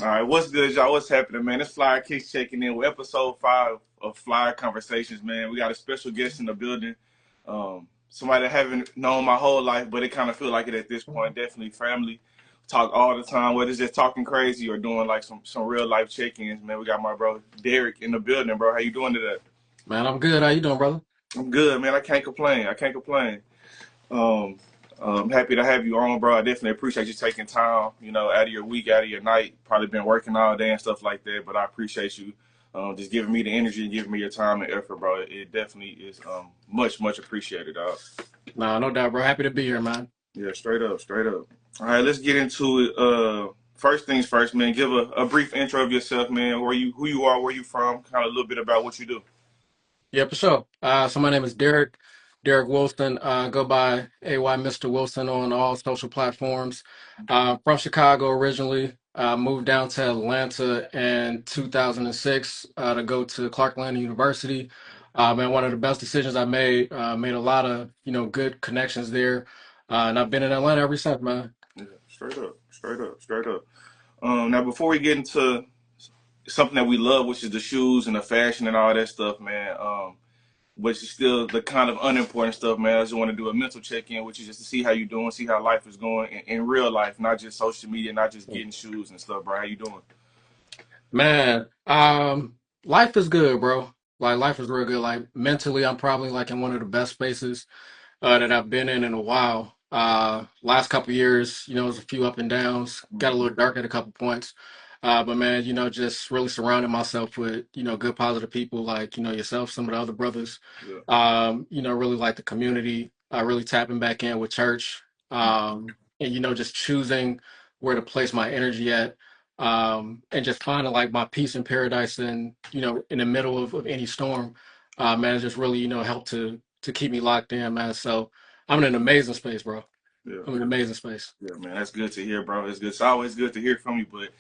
All right, what's good, y'all? What's happening, man? It's FLYEERRKicks checking in with episode 5 of Flyer Conversations, man. We got a special guest in the building. Somebody I haven't known my whole life, but it kind of feel like it at this point. Definitely family. Talk all the time, whether it's just talking crazy or doing like some real life check-ins, man. We got my bro Derek in the building, bro. How you doing today? Man, I'm good. How you doing, brother? I'm good, man. I can't complain. I can't complain. Um, I'm happy to have you on, bro. I definitely appreciate you taking time, out of your week, out of your night. Probably been working all day and stuff like that, but I appreciate you just giving me the energy and giving me your time and effort, bro. It definitely is much, much appreciated, dog. Nah, no doubt, bro. Happy to be here, man. Yeah, straight up, straight up. All right, let's get into it. First things first, man. Give a brief intro of yourself, man. Who you are, where you from, kind of a little bit about what you do. Yeah, for sure. So my name is Derek Wilson. Go by AY Mr. Wilson on all social platforms. From Chicago originally. Moved down to Atlanta in 2006 to go to Clark University. Man, one of the best decisions I made. Made a lot of good connections there, and I've been in Atlanta ever since, man. Yeah, straight up, straight up, straight up. Now, before we get into something that we love, which is the shoes and the fashion and all that stuff, man. Which is still the kind of unimportant stuff, man. I just want to do a mental check-in, which is just to see how you doing, see how life is going in real life, not just social media, not just getting shoes and stuff, bro. How you doing? Man, life is good, bro. Like life is real good. Like mentally, I'm probably like in one of the best spaces that I've been in a while. Last couple years, it was a few up and downs. Got a little dark at a couple points. But man, just really surrounding myself with, good positive people like, yourself, some of the other brothers. Yeah. Really like the community, really tapping back in with church. And just choosing where to place my energy at. And just finding like my peace and paradise in the middle of any storm. Man, it's just really, helped to keep me locked in, man. So I'm in an amazing space, bro. Yeah. I'm in an amazing space. Yeah, man. That's good to hear, bro. It's good. It's always good to hear from you, but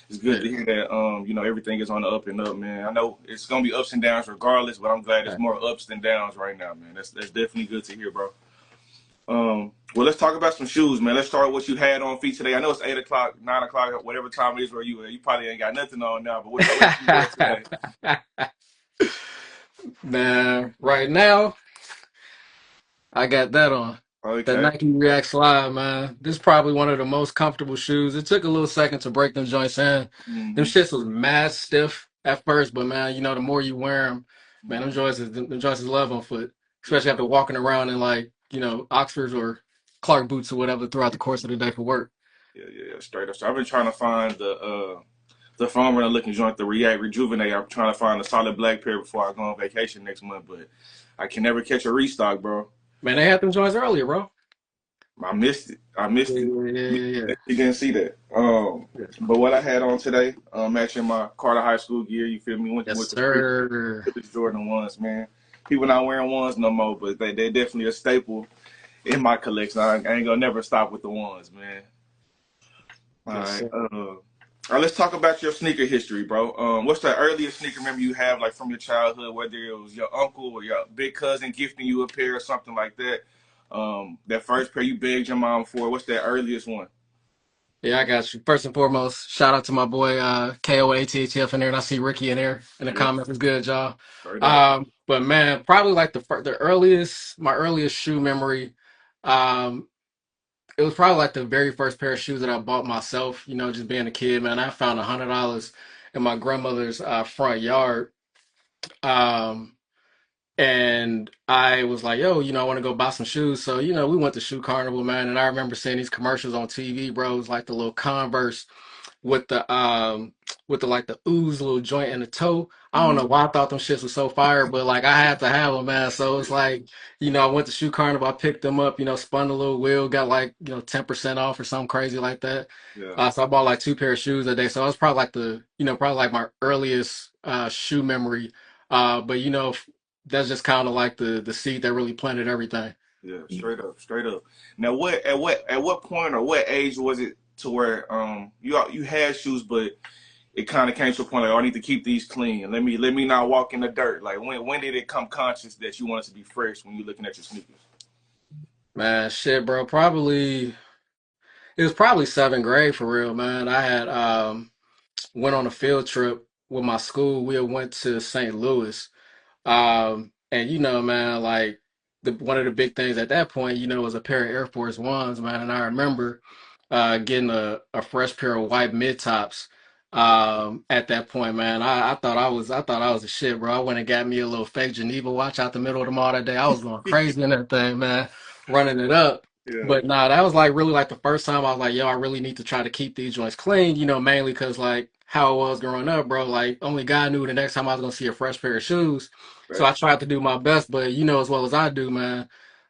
it's good Yeah. to hear that everything is on the up and up, man. I know it's gonna be ups and downs regardless, but I'm glad it's Right. more ups than downs right now, man. That's definitely good to hear, bro. Well, let's talk about some shoes, man. Let's start with what you had on feet today. I know it's 8 o'clock, 9 o'clock, whatever time it is where you at. You probably ain't got nothing on now, but what you wear today? Man, right now I got that on. The Okay. Nike React Slide, man. This is probably one of the most comfortable shoes. It took a little second to break them joints in. Them Mm-hmm. shits was mad stiff at first, but man, the more you wear them, man, them joints is love on foot. Yeah. Especially after walking around in like, Oxfords or Clark boots or whatever throughout the course of the day for work. Yeah, yeah, yeah. Straight up. So I've been trying to find the foam runner looking joint, the React Rejuvenate. I'm trying to find a solid black pair before I go on vacation next month, but I can never catch a restock, bro. Man, they had them joints earlier, bro. I missed it. I Yeah, missed it. yeah, yeah, yeah, yeah. You didn't see that. Yeah. But what I had on today, matching my Carter High School gear, you feel me? Went Yes, with the free sir. Jordan ones, man. People not wearing ones no more, but they definitely a staple in my collection. I ain't gonna never stop with the ones, man. All Yes, right. sir. All right, let's talk about your sneaker history, bro. What's the earliest sneaker memory you have, like from your childhood, whether it was your uncle or your big cousin gifting you a pair or something like that? That first pair you begged your mom for. What's that earliest one? Yeah, I got you. First and foremost, shout out to my boy KOATHF in there, and I see Ricky in there in the Yeah, comments. It's good, y'all. straight up. But man, probably like my earliest shoe memory. Um, it was probably like the very first pair of shoes that I bought myself. Just being a kid, man. I found $100 in my grandmother's front yard. Um, And I was like, yo, I want to go buy some shoes. So, we went to Shoe Carnival, man. And I remember seeing these commercials on TV, bro. It was like the little Converse with the like the ooze little joint in the toe. I don't Mm-hmm. know why I thought them shits was so fire, but like I had to have them, man. So it's like, I went to Shoe Carnival, I picked them up, spun the little wheel, got like, 10% off or something crazy like that. Yeah, So I bought like two pair of shoes a day. So it was probably like probably like my earliest shoe memory. But that's just kind of like the seed that really planted everything. yeah, straight up, straight up. Now, what point or what age was it to where you had shoes, but it kind of came to a point like, oh, I need to keep these clean. Let me not walk in the dirt. Like when did it come conscious that you wanted to be fresh when you're looking at your sneakers? Man, shit, bro. Probably it was probably seventh grade for real, man. I had went on a field trip with my school. We went to St. Louis. And man, like one of the big things at that point, was a pair of Air Force Ones, man. And I remember getting a fresh pair of white mid tops at that point, man. I thought I was a shit, bro. I went and got me a little fake Geneva watch out the middle of the mall that day. I was going crazy in that thing, man, running it up. Yeah, But nah, that was like really like the first time I was like, yo, I really need to try to keep these joints clean, mainly because like how I was growing up, bro. Like only God knew the next time I was gonna see a fresh pair of shoes. So I right. tried to do my best, but as well as I do, man,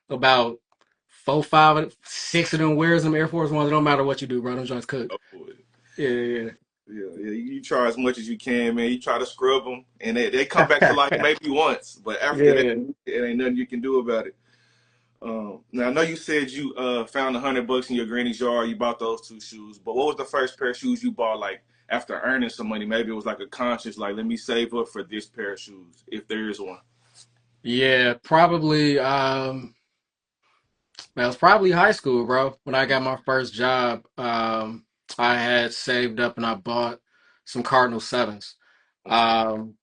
about four, five, six of them wears them Air Force Ones. It don't matter what you do, bro. Them joints cook. Oh, boy. Yeah, yeah, Yeah, yeah. You try as much as you can, man. You try to scrub them, and they come back to life yeah. maybe once, but after that, Yeah. it ain't nothing you can do about it. Now I know you said you found $100 in your granny's yard. You bought those two shoes, but what was the first pair of shoes you bought? Like after earning some money, maybe it was like a conscious, like let me save up for this pair of shoes, if there is one. Yeah, probably. Man, it was probably high school, bro. When I got my first job, I had saved up and I bought some Cardinal Sevens. Okay. Um,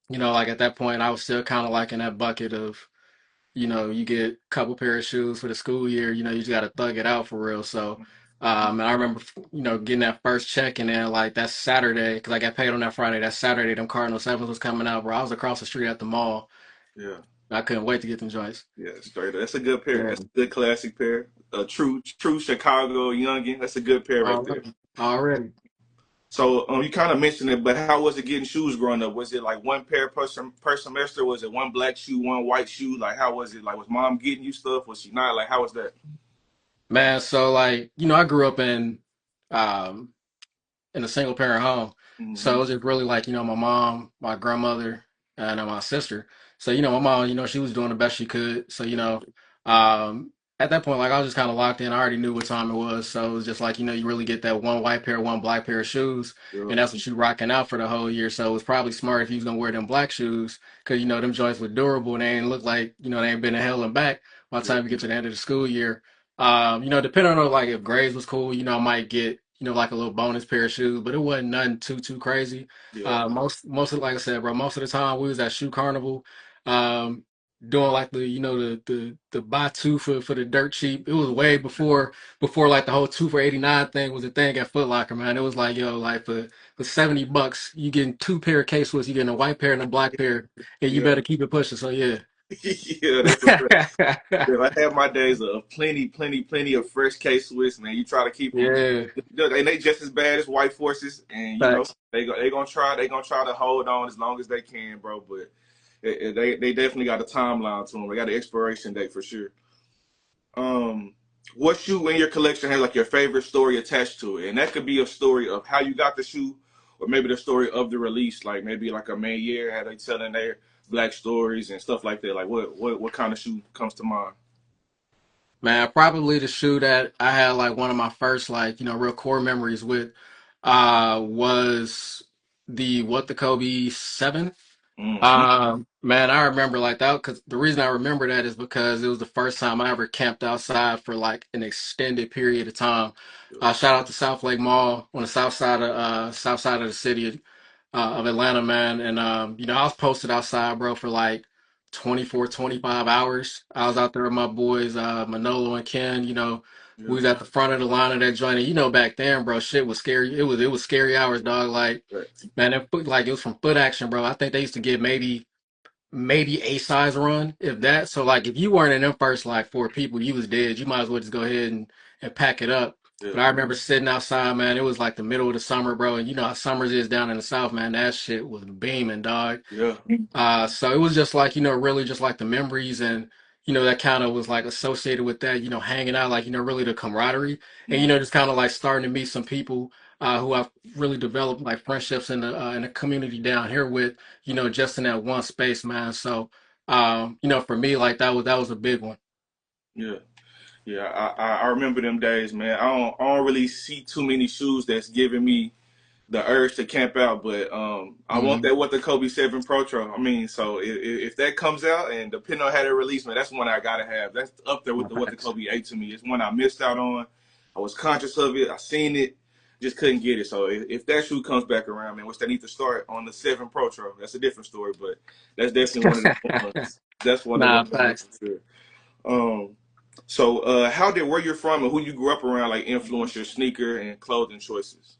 like at that point, I was still kind of like in that bucket of you get a couple pair of shoes for the school year, you just got to thug it out for real. So, and I remember, getting that first check and then like that Saturday, because I got paid on that Friday, that Saturday, them Cardinal Sevens was coming out, bro. I was across the street at the mall. Yeah, I couldn't wait to get them joints. yeah, straight up. That's a good pair. Yeah, That's a good classic pair. A true Chicago youngin. That's a good pair right there. already, already. So you kind of mentioned it, but how was it getting shoes growing up? Was it like one pair per semester? Was it one black shoe, one white shoe? Like how was it? Like was mom getting you stuff? Was she not? Like how was that? Man, so like, I grew up um, in a single parent home. So Hmm. it was just really like, my mom, my grandmother, and my sister. So, my mom, she was doing the best she could. So, um, at that point, like I was just kind of locked in. I already knew what time it was. So it was just like, you really get that one white pair, one black pair of shoes. Yeah, And that's what you rocking out for the whole year. So it was probably smart if you was gonna wear them black shoes because, them joints were durable and they ain't look like, they ain't been in hell and back by the yeah, time you get to the end of the school year. Depending on like if grades was cool, I might get, like a little bonus pair of shoes, but it wasn't nothing too crazy. yeah, Most of like I said, bro, most of the time we was at Shoe Carnival, um, doing like the buy two for the dirt cheap. It was way before like the whole two for 89 thing was a thing at Foot Locker, man. It was like, yo, like for $70, you getting two pair of K-Swiss, you getting a white pair and a black pair, and you yeah, better keep it pushing. So yeah. yeah. That's a fact. Yeah, I had my days of plenty of fresh K Swiss, man. You try to keep them, Yeah, and they just as bad as white forces, and facts. they gonna try to hold on as long as they can, bro. But they definitely got a timeline to them. They got an expiration date for sure. Um, what shoe in your collection has like your favorite story attached to it? And that could be a story of how you got the shoe, or maybe the story of the release, like maybe like a Year, how they telling their black stories and stuff like that. Like what kind of shoe comes to mind? Man, probably the shoe that I had like one of my first like, real core memories with was the What the Kobe 7. Hmm. Man, I remember like that because the reason I remember that is because it was the first time I ever camped outside for like an extended period of time. Shout out to South Lake Mall on the south side of the city of Atlanta, man. And I was posted outside, bro, for like 24, 25 hours. I was out there with my boys, Manolo and Ken. We Yeah, was at the front of the line of that joint. And back then, bro, shit was scary. It was scary hours, dog. Like, right. man, like it was from Foot Action, bro. I think they used to get maybe a size run, if that. So like if you weren't in them first like four people, you was dead. You might as well just go ahead and pack it up. Yeah, But I remember sitting outside, man. It was like the middle of the summer, bro. And you know how summers is down in the south, man. That shit was beaming, dog. yeah, So it was just like, really just like the memories and, that kind of was like associated with that, hanging out, like, really the camaraderie and, mm, just kind of like starting to meet some people who I've really developed like friendships in the community down here with, just in that one space, man. So, for me, like that was a big one. yeah. Yeah, I remember them days, man. I don't really see too many shoes that's giving me the urge to camp out, but I want Hmm. that what the Kobe 7 Pro. I mean, so if that comes out and depending on how they release, man, that's one I gotta have. That's up there with No the what the facts. Kobe 8 to me. It's one I missed out on. I was conscious of it. I seen it. just couldn't get it. So if that shoe comes back around, man, which they need to start on the 7 Pro, that's a different story. But that's definitely one of the ones. That's one of Nah, them ones facts. for sure. Um, so how did where you're from and who you grew up around like influence your sneaker and clothing choices?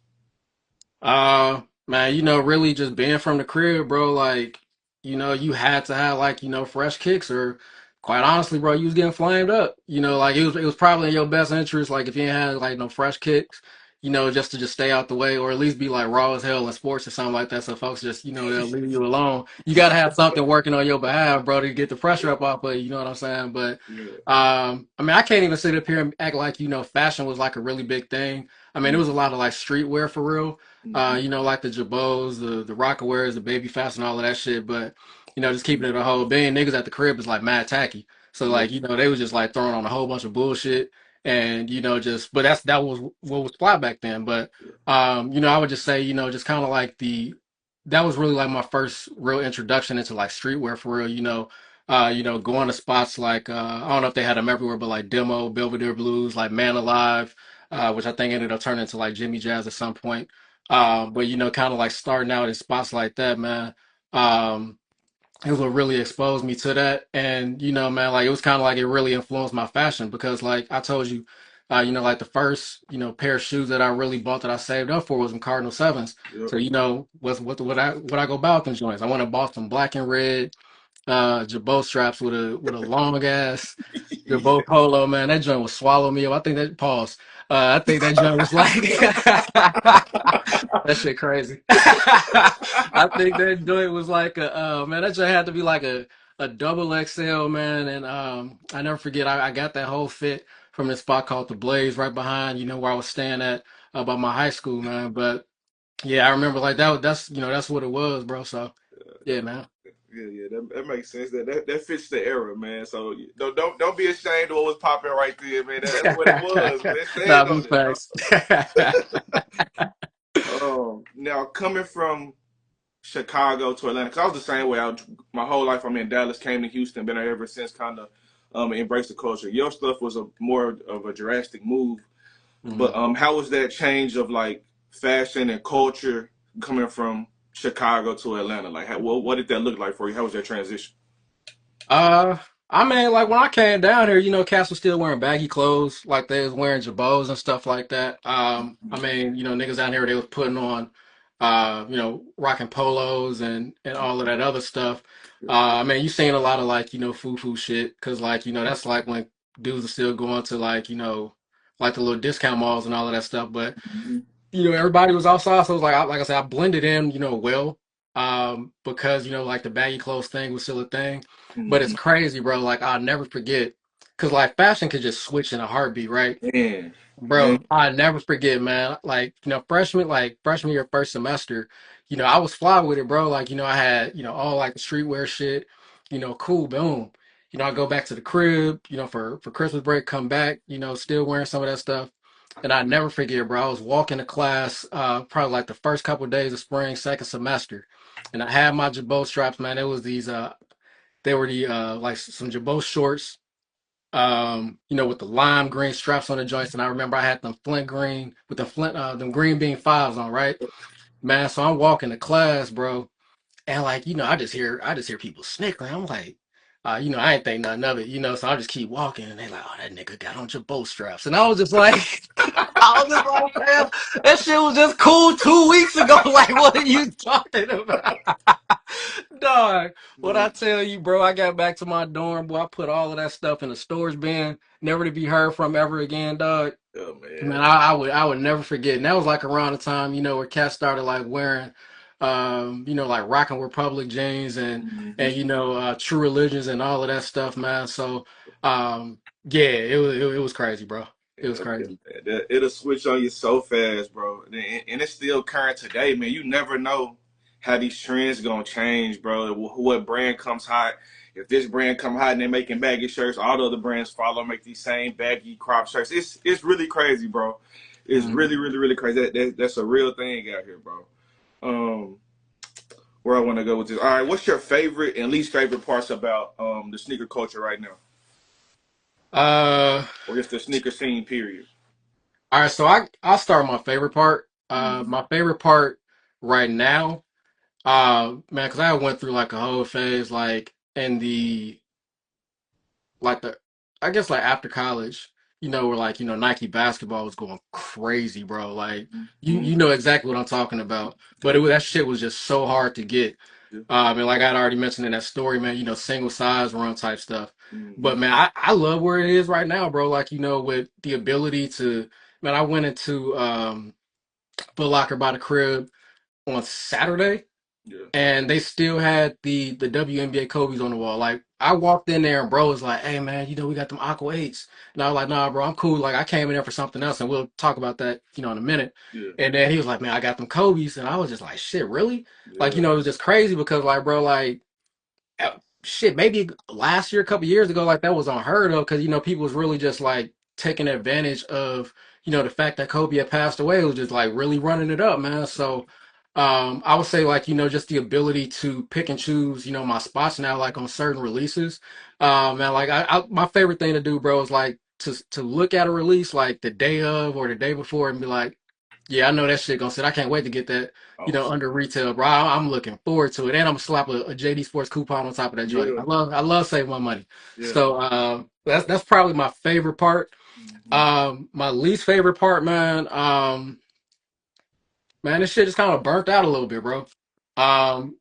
Man, really just being from the crib, bro, like, you had to have like, fresh kicks or quite honestly, bro, you was getting flamed up. Like it was probably in your best interest, like if you ain't had like no fresh kicks, just stay out the way or at least be like raw as hell in sports or something like that. So folks just, they'll leave you alone. You gotta have something working on your behalf, bro, to get the pressure up off of you, you know what I'm saying? But Yeah. I mean I can't even sit up here and act like, fashion was like a really big thing. I mean, it was a lot of like streetwear for real. Mm-hmm. Like the Jabos, the Rockaware, the Baby Fast and all of that shit. But, just keeping it a whole being niggas at the crib is like mad tacky. So Yeah. like, they was just like throwing on a whole bunch of bullshit and, but that was what was fly back then. But I would just say, just kind of like that was really like my first real introduction into like streetwear for real, going to spots like I don't know if they had them everywhere, but like Demo, Belvedere Blues, like Man Alive, which I think ended up turning into like Jimmy Jazz at some point. But kind of like starting out in spots like that, man. Um, it was what really exposed me to that, and man, like it was kind of like it really influenced my fashion because, like I told you, like the first pair of shoes that I really bought that I saved up for was some Cardinal Sevens. Yep. So what I go buy with them joints? I went and bought some black and red Jabot straps with a long ass Jabot polo, man. That joint was swallow me up. I think that pause. I think that joint was like that shit crazy. I think that joint was like a man, that joint had to be like a double XL, man. And I never forget I got that whole fit from this spot called the Blaze right behind, where I was staying at by my high school, man. But yeah, I remember like that's what it was, bro. So yeah, man. Yeah, that makes sense. That fits the era, man. So don't be ashamed of what was popping right there, man. That's what it was, man. Nah, Stand on be it, bro. facts. Now coming from Chicago to Atlanta, cause I was the same way. My whole life, I'm in Dallas, came to Houston, been there ever since. Kind of embraced the culture. Your stuff was a more of a drastic move, but Mhm. how was that change of like fashion and culture coming from Chicago to Atlanta? Like, what did that look like for you? How was that transition? Uh, I mean, like when I came down here, cats was still wearing baggy clothes, like they was wearing jabos and stuff like that. I mean, niggas down here they was putting on, rocking polos and all of that other stuff. I mean, you seen a lot of like foo shit, cause like that's like when dudes are still going to like like the little discount malls and all of that stuff. But Mm-hmm. everybody was outside, so it was like I said, I blended in, well, because like the baggy clothes thing was still a thing. But it's Mm-hmm. crazy, bro. Like I'll never forget, because like fashion could just switch in a heartbeat, right? Man, man. Bro, I never forget, man. Like, freshman year, first semester, I was fly with it, bro. Like, I had, all like the streetwear shit, cool, boom. I go back to the crib, for Christmas break, come back, still wearing some of that stuff. And I never forget, bro. I was walking to class, probably like the first couple of days of spring, second semester. And I had my Jabot straps, man. It was they were the like some Jabot shorts with the lime green straps on the joints. And I remember I had them Flint green with the them green bean fives on, right? Man, so I'm walking to class, bro. And like, I just hear people snickering. I'm like, I ain't think nothing of it, so I just keep walking and they like, oh, that nigga got on your boat straps. And I was just like, I was just like, man, that shit was just cool 2 weeks ago. Like, what are you talking about? Dog, what I Man. tell you, bro, I got back to my dorm, boy. I put all of that stuff in the storage bin, never to be heard from ever again, dog. Oh Man, man. I would never forget. And that was like around the time, where cats started like wearing like rocking Republic jeans Mm-hmm. and True Religions and all of that stuff, man. So yeah, it was crazy, bro. It was Yeah, crazy. man. It'll switch on you so fast, bro. And it's still current today, man. You never know how these trends gonna change, bro. What brand comes hot? If this brand come hot and they're making baggy shirts, all the other brands follow, make these same baggy crop shirts. It's really crazy, bro. It's Mhm. really crazy. That's a real thing out here, bro. Um, where I want to go with this. All right, what's your favorite and least favorite parts about the sneaker culture right now, Uh or just the sneaker scene? Period. all right, so I'll start with my favorite part. Mm-hmm. My favorite part right now, man, because I went through like a whole phase, like in the like the I guess like after college, where like, Nike basketball was going crazy, bro. Like Mm-hmm. you know exactly what I'm talking about. But Yeah. that shit was just so hard to get. Yeah. And like I'd already mentioned in that story, man, single size run type stuff. Mm-hmm. But man, I love where it is right now, bro. Like, with the ability to, man, I went into Foot Locker by the crib on Saturday, Yeah. and they still had the WNBA Kobe's on the wall. Like I walked in there and bro was like, "Hey man, we got them Aqua 8s." And I was like, "Nah, bro, I'm cool. Like I came in there for something else, and we'll talk about that, in a minute." Yeah. And then he was like, "Man, I got them Kobe's," and I was just like, "Shit, really?" Like, Yeah. it was just crazy because like, bro, like shit, maybe last year, a couple years ago, like that was unheard of because people was really just like taking advantage of the fact that Kobe had passed away. It was just like really running it up, man. So I would say like just the ability to pick and choose my spots now, like on certain releases. Man, like my favorite thing to do, bro, is like to look at a release like the day of or the day before and be like, yeah, I know that shit gonna sit. I can't wait to get that Oh, under retail, bro. I'm looking forward to it, and I'm gonna slap a JD Sports coupon on top of that joint. yeah. I love saving my money. Yeah. So that's probably my favorite part. Mm-hmm. My least favorite part, man. Man, this shit just kind of burnt out a little bit, bro.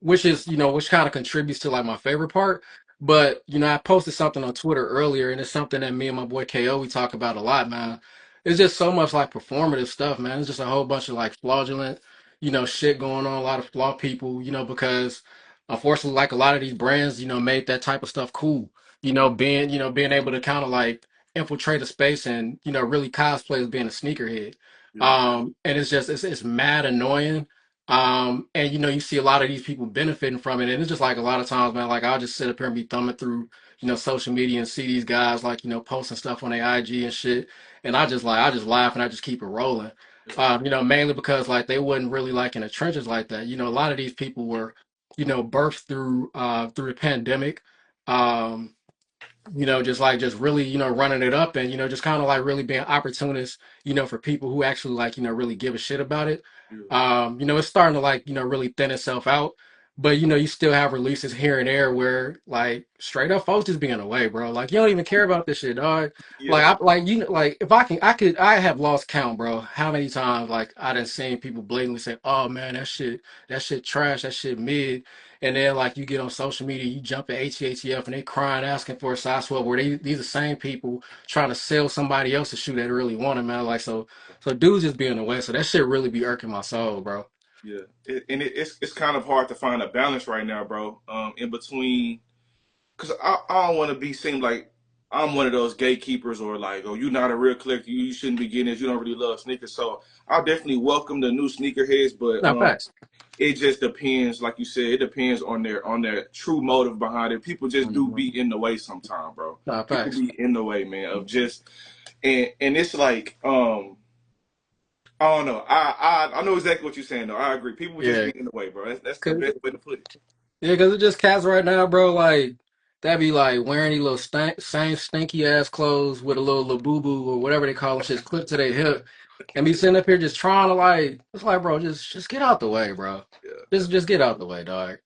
Which is, which kind of contributes to like my favorite part. But, I posted something on Twitter earlier, and it's something that me and my boy KO we talk about a lot, man. It's just so much like performative stuff, man. It's just a whole bunch of like fraudulent, shit going on, a lot of flawed people, because unfortunately, like a lot of these brands, made that type of stuff cool. Being able to kind of like infiltrate a space and, really cosplay as being a sneakerhead. Yeah. And it's just it's mad annoying. And you see a lot of these people benefiting from it, and it's just like a lot of times, man. Like I'll just sit up here and be thumbing through, social media and see these guys like posting stuff on their IG and shit, and I just laugh and I just keep it rolling. Yeah. Mainly because like they wasn't really like in the trenches like that. A lot of these people were, birthed through the pandemic. Um, just really, running it up and, just kind of like really being opportunists, for people who actually like, really give a shit about it. Yeah. It's starting to like, really thin itself out. But you still have releases here and there where like straight up folks just being away, bro. Like you don't even care about this shit, dog. Yeah. Like I like like if I have lost count, bro. How many times like I done seen people blatantly say, "Oh man, that shit trash, that shit mid." And then like you get on social media, you jump at ATATF and they crying asking for a size 12 where these are the same people trying to sell somebody else a shoe that really want them, man. Like so dudes just being away. So that shit really be irking my soul, bro. Yeah. It's kind of hard to find a balance right now, bro. In between, because I don't want to be seem like I'm one of those gatekeepers or like, oh, you're not a real collector. You shouldn't be getting this. You don't really love sneakers. So I definitely welcome the new sneakerheads, but Not facts. it just depends. Like you said, it depends on their true motive behind it. People just do Mhm. be in the way sometimes, bro. Not People facts. be in the way, man, of just and it's like I don't know. I know exactly what you're saying though. I agree. People just Yeah. be in the way, bro. That's the 'Cause best way to put it. Yeah, because it just cats right now, bro. Like that be like wearing these little same stinky ass clothes with a little labubu or whatever they call them, shit clipped to their hip, and be sitting up here just trying to like. It's like, bro, just get out the way, bro. Yeah, Just get out the way, dog.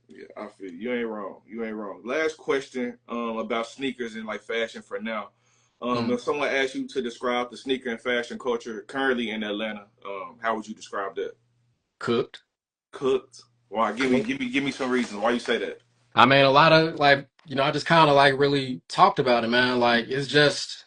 yeah. I feel you. You ain't wrong. You ain't wrong. Last question about sneakers and like fashion for now. Mm. If someone asked you to describe the sneaker and fashion culture currently in Atlanta, how would you describe that? Cooked. Cooked. Why? Cooked. Give me some reasons why you say that. I mean, a lot of like, I just kind of like really talked about it, man. Like it's just.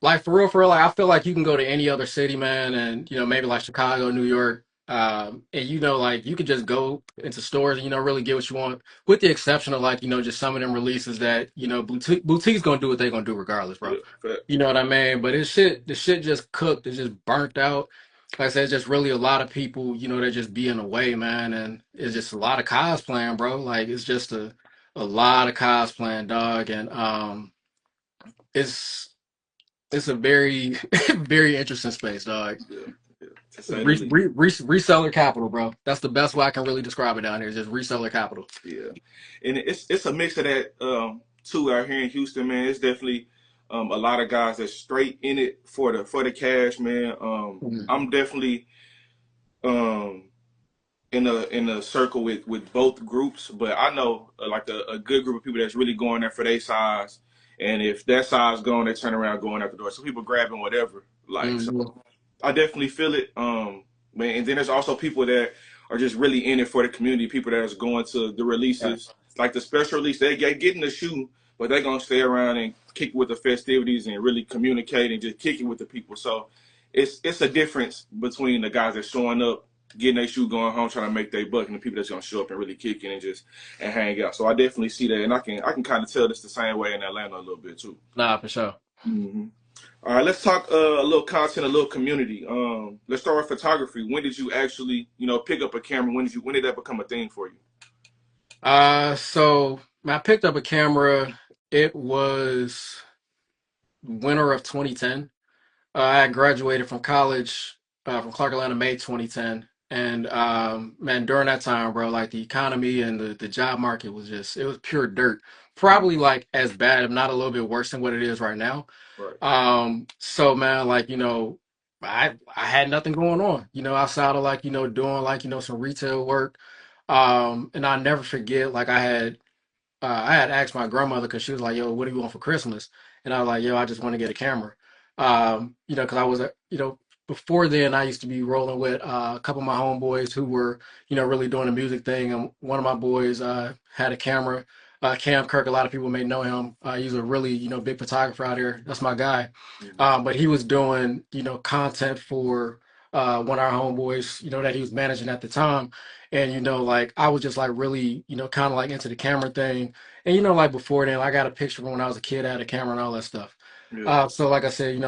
Like for real, like I feel like you can go to any other city, man, and maybe like Chicago, New York, and like you could just go into stores and really get what you want, with the exception of like just some of them releases that boutiques gonna do what they gonna do regardless, bro. Yeah, fact. You know what I mean? But the shit just cooked, it's just burnt out. Like I said, it's just really a lot of people, that just be in the way, man, and it's just a lot of cosplaying, bro. Like it's just a lot of cosplaying, dog, and it's it's a very, very interesting space, dog. Yeah, yeah. To say the least. Reseller capital, bro. That's the best way I can really describe it down here. Is just reseller capital. Yeah, and it's a mix of that too out here in Houston, man. It's definitely. A lot of guys that's straight in it for the cash, man. Mm, I'm definitely um in a circle with both groups, but I know like a good group of people that's really going there for their size, and if that size gone, they turn around going out the door. So people grabbing whatever, like so. mm, I definitely feel it. Man, and then there's also people that are just really in it for the community. People that is going to the yeah. releases, like the special release. They get getting the shoe, but they're gonna stay around and kick with the festivities and really communicate and just kicking with the people. So it's a difference between the guys that showing up, getting their shoe, going home, trying to make their buck, and the people that's gonna show up and really kick it and just and hang out. So I definitely see that, and I can kind of tell this the same way in Atlanta a little bit too. Nah, for sure. Hmm. All right, let's talk a little content, a little community. Let's start with photography. When did you actually, pick up a camera? When did that become a thing for you? So when I picked up a camera, it was winter of 2010. I had graduated from college from Clark Atlanta May 2010. And man, during that time, bro, like the economy and the job market was just, it was pure dirt. Mhm. Probably like as bad, if not a little bit worse than what it is right now. Right. So man, like, I had nothing going on, outside of like, doing like, some retail work. And I never forget, like I had asked my grandmother because she was like, "Yo, what do you want for Christmas?" And I was like, "Yo, I just want to get a camera." Because I was, before then I used to be rolling with a couple of my homeboys who were, really doing the music thing. And one of my boys had a camera, Cam Kirk. A lot of people may know him. He's a really, big photographer out here. That's my guy. Mhm. But he was doing, content for one of our homeboys, that he was managing at the time. And like I was just like really, kind of like into the camera thing. And like before then, I got a picture from when I was a kid, I had a camera and all that stuff. Yeah. So like I said,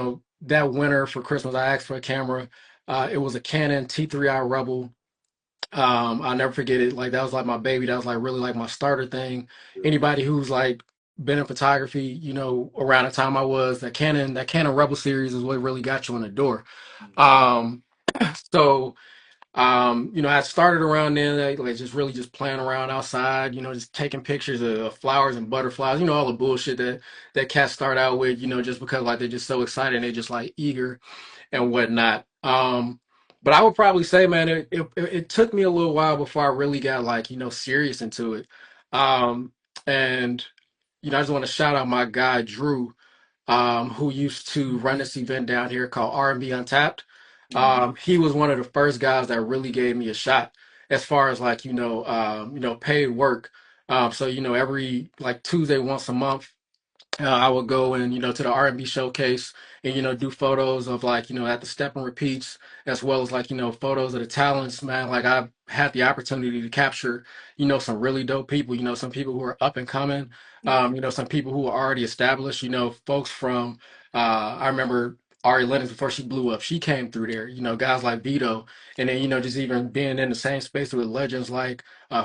that winter for Christmas, I asked for a camera. It was a Canon T3i Rebel. I'll never forget it. Like that was like my baby. That was like really like my starter thing. Yeah. Anybody who's like been in photography, around the time I was, that Canon Rebel series is what really got you in the door. Mhm. Um, so I started around then, like just really just playing around outside, just taking pictures of flowers and butterflies, all the bullshit that cats start out with, just because like they're just so excited and they're just like eager and Mhm. whatnot. But I would probably say, man, it took me a little while before I really got like, serious into it. Um, and I just want to shout out my guy Drew, who used to run this event down here called R&B Untapped. Mhm. He was one of the first guys that really gave me a shot as far as like, paid work. So, every like Tuesday once a month, I would go and to the R&B showcase and do photos of like at the step and repeats as well as like photos of the talents, man. Like I had the opportunity to capture some really dope people, some people who are up and coming, Yeah. some people who are already established, folks from I remember Ari Lennox before she blew up, she came through there, guys like Vito, and then just even being in the same space with legends like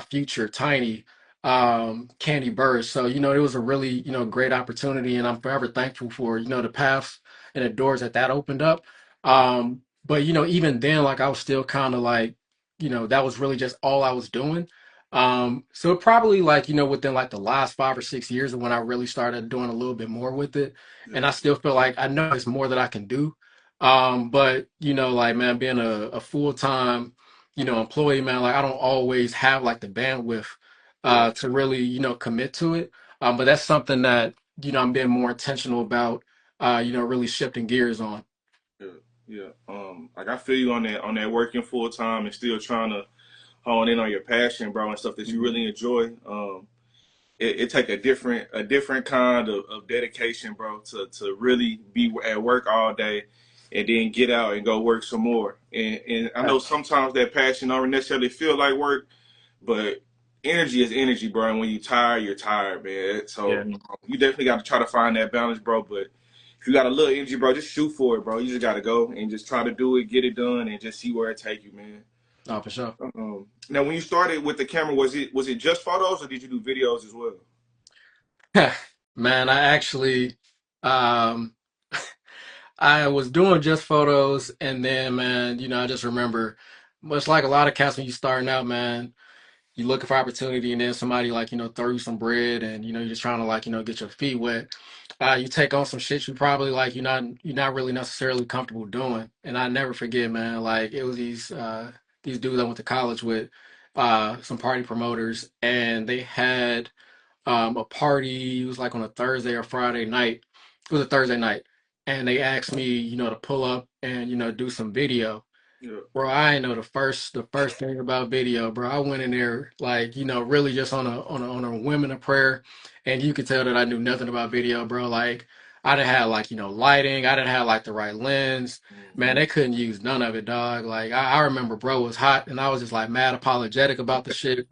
Future, Tiny, Candy Burris. So, it was a really, great opportunity, and I'm forever thankful for, the paths and the doors that opened up. But, even then, like I was still kind of like, that was really just all I was doing. So probably like, within like the last 5 or 6 years of when I really started doing a little bit more with it. Yeah. And I still feel like I know there's more that I can do. But like man, being a full-time, employee, man, like I don't always have like the bandwidth Yeah. to really, commit to it. But that's something that, I'm being more intentional about, really shifting gears on. Yeah. Yeah. Like I feel you on that working full time and still trying to hone in on your passion, bro, and stuff that you Mhm. really enjoy. It take a different kind of dedication, bro, to really be at work all day and then get out and go work some more. And I know Yeah, sometimes that passion don't necessarily feel like work, but energy is energy, bro. And when you tired, you're tired, man. So yeah, you definitely got to try to find that balance, bro. But if you got a little energy, bro, just shoot for it, bro. You just got to go and just try to do it, get it done, and just see where it take you, man. no, for sure. Now, when you started with the camera, was it just photos or did you do videos as well? Man, I actually, um, I was doing just photos, and then, man, I just remember, much like a lot of cats when you starting out, man. you looking for opportunity, and then somebody like throw you some bread, and you're just trying to like get your feet wet. You take on some shit you probably like you're not really necessarily comfortable doing. And I never forget, man. Like it was these dudes I went to college with, some party promoters, and they had a party. It was like on a Thursday or Friday night. It was a Thursday night, and they asked me, to pull up and do some video. Yeah. Bro, I ain't know the first thing about video, bro. I went in there like, really just on a whim and a prayer, and you could tell that I knew nothing about video, bro. Like I didn't have like, lighting, I didn't have like the right lens. Man, Hmm. they couldn't use none of it, dog. Like I remember bro was hot and I was just like mad apologetic about the shit.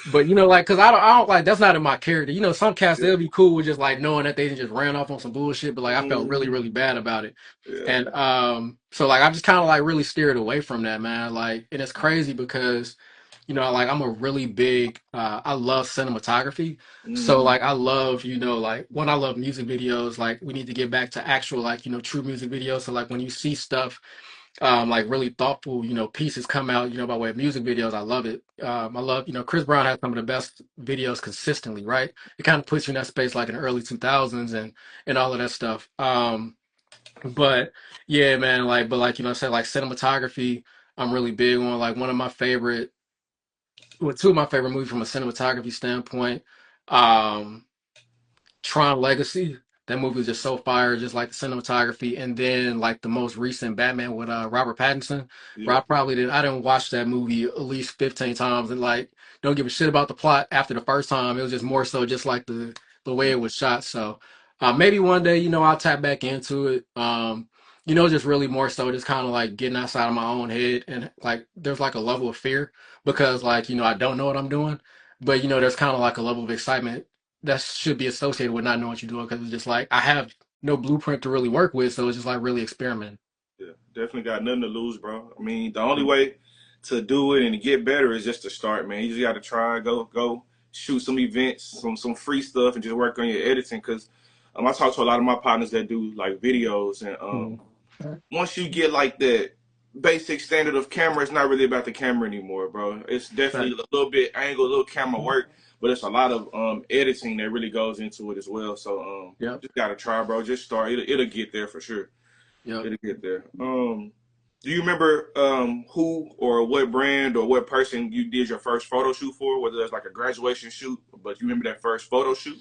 But like, cause I don't like that's not in my character. Some cats Yeah. they'll be cool with just like knowing that they just ran off on some bullshit, but like I felt really, Hmm. really bad about it. Yeah. And so like I just kind of like really steered away from that, man. Like, and it's crazy because like I'm a really big I love cinematography. So Hmm. like I love, like when I love music videos, like we need to get back to actual like, true music videos. So like when you see stuff like really thoughtful, pieces come out, by way of music videos. I love it. I love, Chris Brown has some of the best videos consistently, right? It kind of puts you in that space like in the early 2000s and all of that stuff. But yeah, man, like, but like, I said, like cinematography, I'm really big on like one of my favorite, well, two of my favorite movies from a cinematography standpoint. Um, Tron Legacy. That movie was just so fire, just like the cinematography. And then like the most recent Batman with Robert Pattinson. Bro, Yeah. I didn't watch that movie at least 15 times and like don't give a shit about the plot after the first time. It was just more so just like the way it was shot. So maybe one day, I'll tap back into it. Just really more so just kind of like getting outside of my own head and like there's like a level of fear because like, I don't know what I'm doing. But there's kind of like a level of excitement that should be associated with not knowing what you're doing because it's just like I have no blueprint to really work with, so it's just like really experiment. Yeah, definitely got nothing to lose, bro. I mean, the only way to do it and to get better is just to start, man. You just got to try, go shoot some events, some free stuff, and just work on your editing. Cause I talk to a lot of my partners that do like videos, and Mhm. once you get like that basic standard of camera, it's not really about the camera anymore, bro. It's definitely Right. a little bit angle, a little camera work, but it's a lot of editing that really goes into it as well. So Yep. just gotta try, bro. Just start. It'll get there for sure. Yep. It'll get there. Do you remember who or what brand or what person you did your first photo shoot for? Whether it's like a graduation shoot, but you remember that first photo shoot?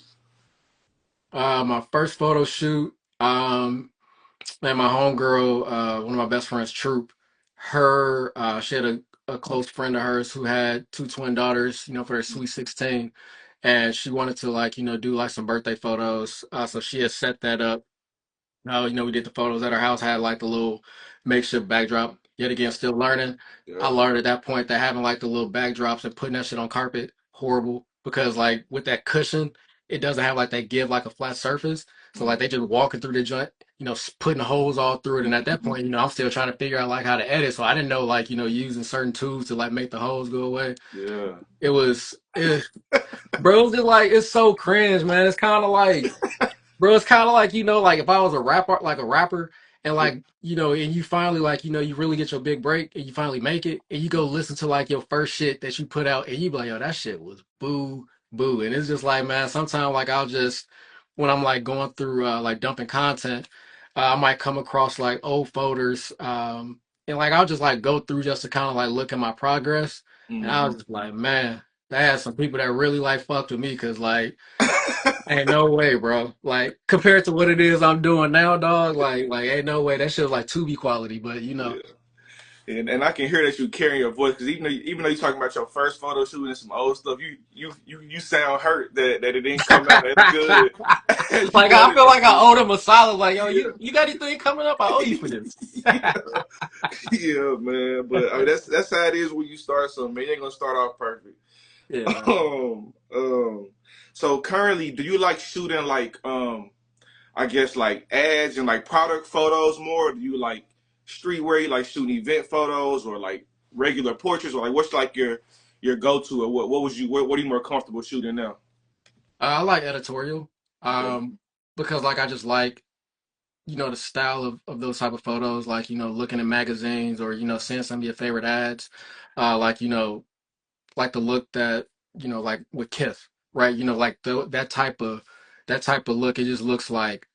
My first photo shoot. Man, my homegirl, one of my best friends, Troop. She had a close friend of hers who had two twin daughters. For their sweet 16, and she wanted to like do like some birthday photos. So she had set that up. We did the photos at our house, had like the little makeshift backdrop. Yet again, still learning. I Yeah. learned at that point that having like the little backdrops and putting that shit on carpet, horrible. Because like with that cushion, it doesn't have like that give like a flat surface. So like they just walking through the joint, putting holes all through it. And at that Mhm. point, I'm still trying to figure out like how to edit. So I didn't know like, using certain tools to like make the holes go away. Yeah. Bro, it's just like it's so cringe, man. It's kind of like Bro, it's kind of like, like if I was a rapper, and Yeah. like, and you finally like, you really get your big break and you finally make it and you go listen to like your first shit that you put out and you be like, yo, that shit was boo, boo. And it's just like, man, sometimes like when I'm like going through like dumping content, I might come across like old folders, and like I'll just like go through just to kind of like look at my progress. And I Hmm. was just like, man, that had some people that really like fucked with me because like, ain't no way, bro. Like compared to what it is I'm doing now, dog. Like ain't no way. That shit was like Tubi quality, but Yeah. And I can hear that you carrying your voice because even though you're talking about your first photo shoot and some old stuff, you sound hurt that it didn't come out as good as you like want I it feel to like I be. owed him a solid. Like yo, Yeah. you got anything coming up? I owe you for this. Yeah. Yeah, man. But I mean, that's how it is when you start something. Man, you ain't gonna start off perfect. Yeah. Um, um. So currently, do you like shooting like I guess like ads and like product photos more? Or do you like streetwear? You like shooting event photos or like regular portraits or like what's like your go to or what are you more comfortable shooting now? I like editorial, Okay. um, because like I just like the style of those type of photos, like looking at magazines or seeing some of your favorite ads, like like the look that, like with Kith, right? Like that type of look. It just looks like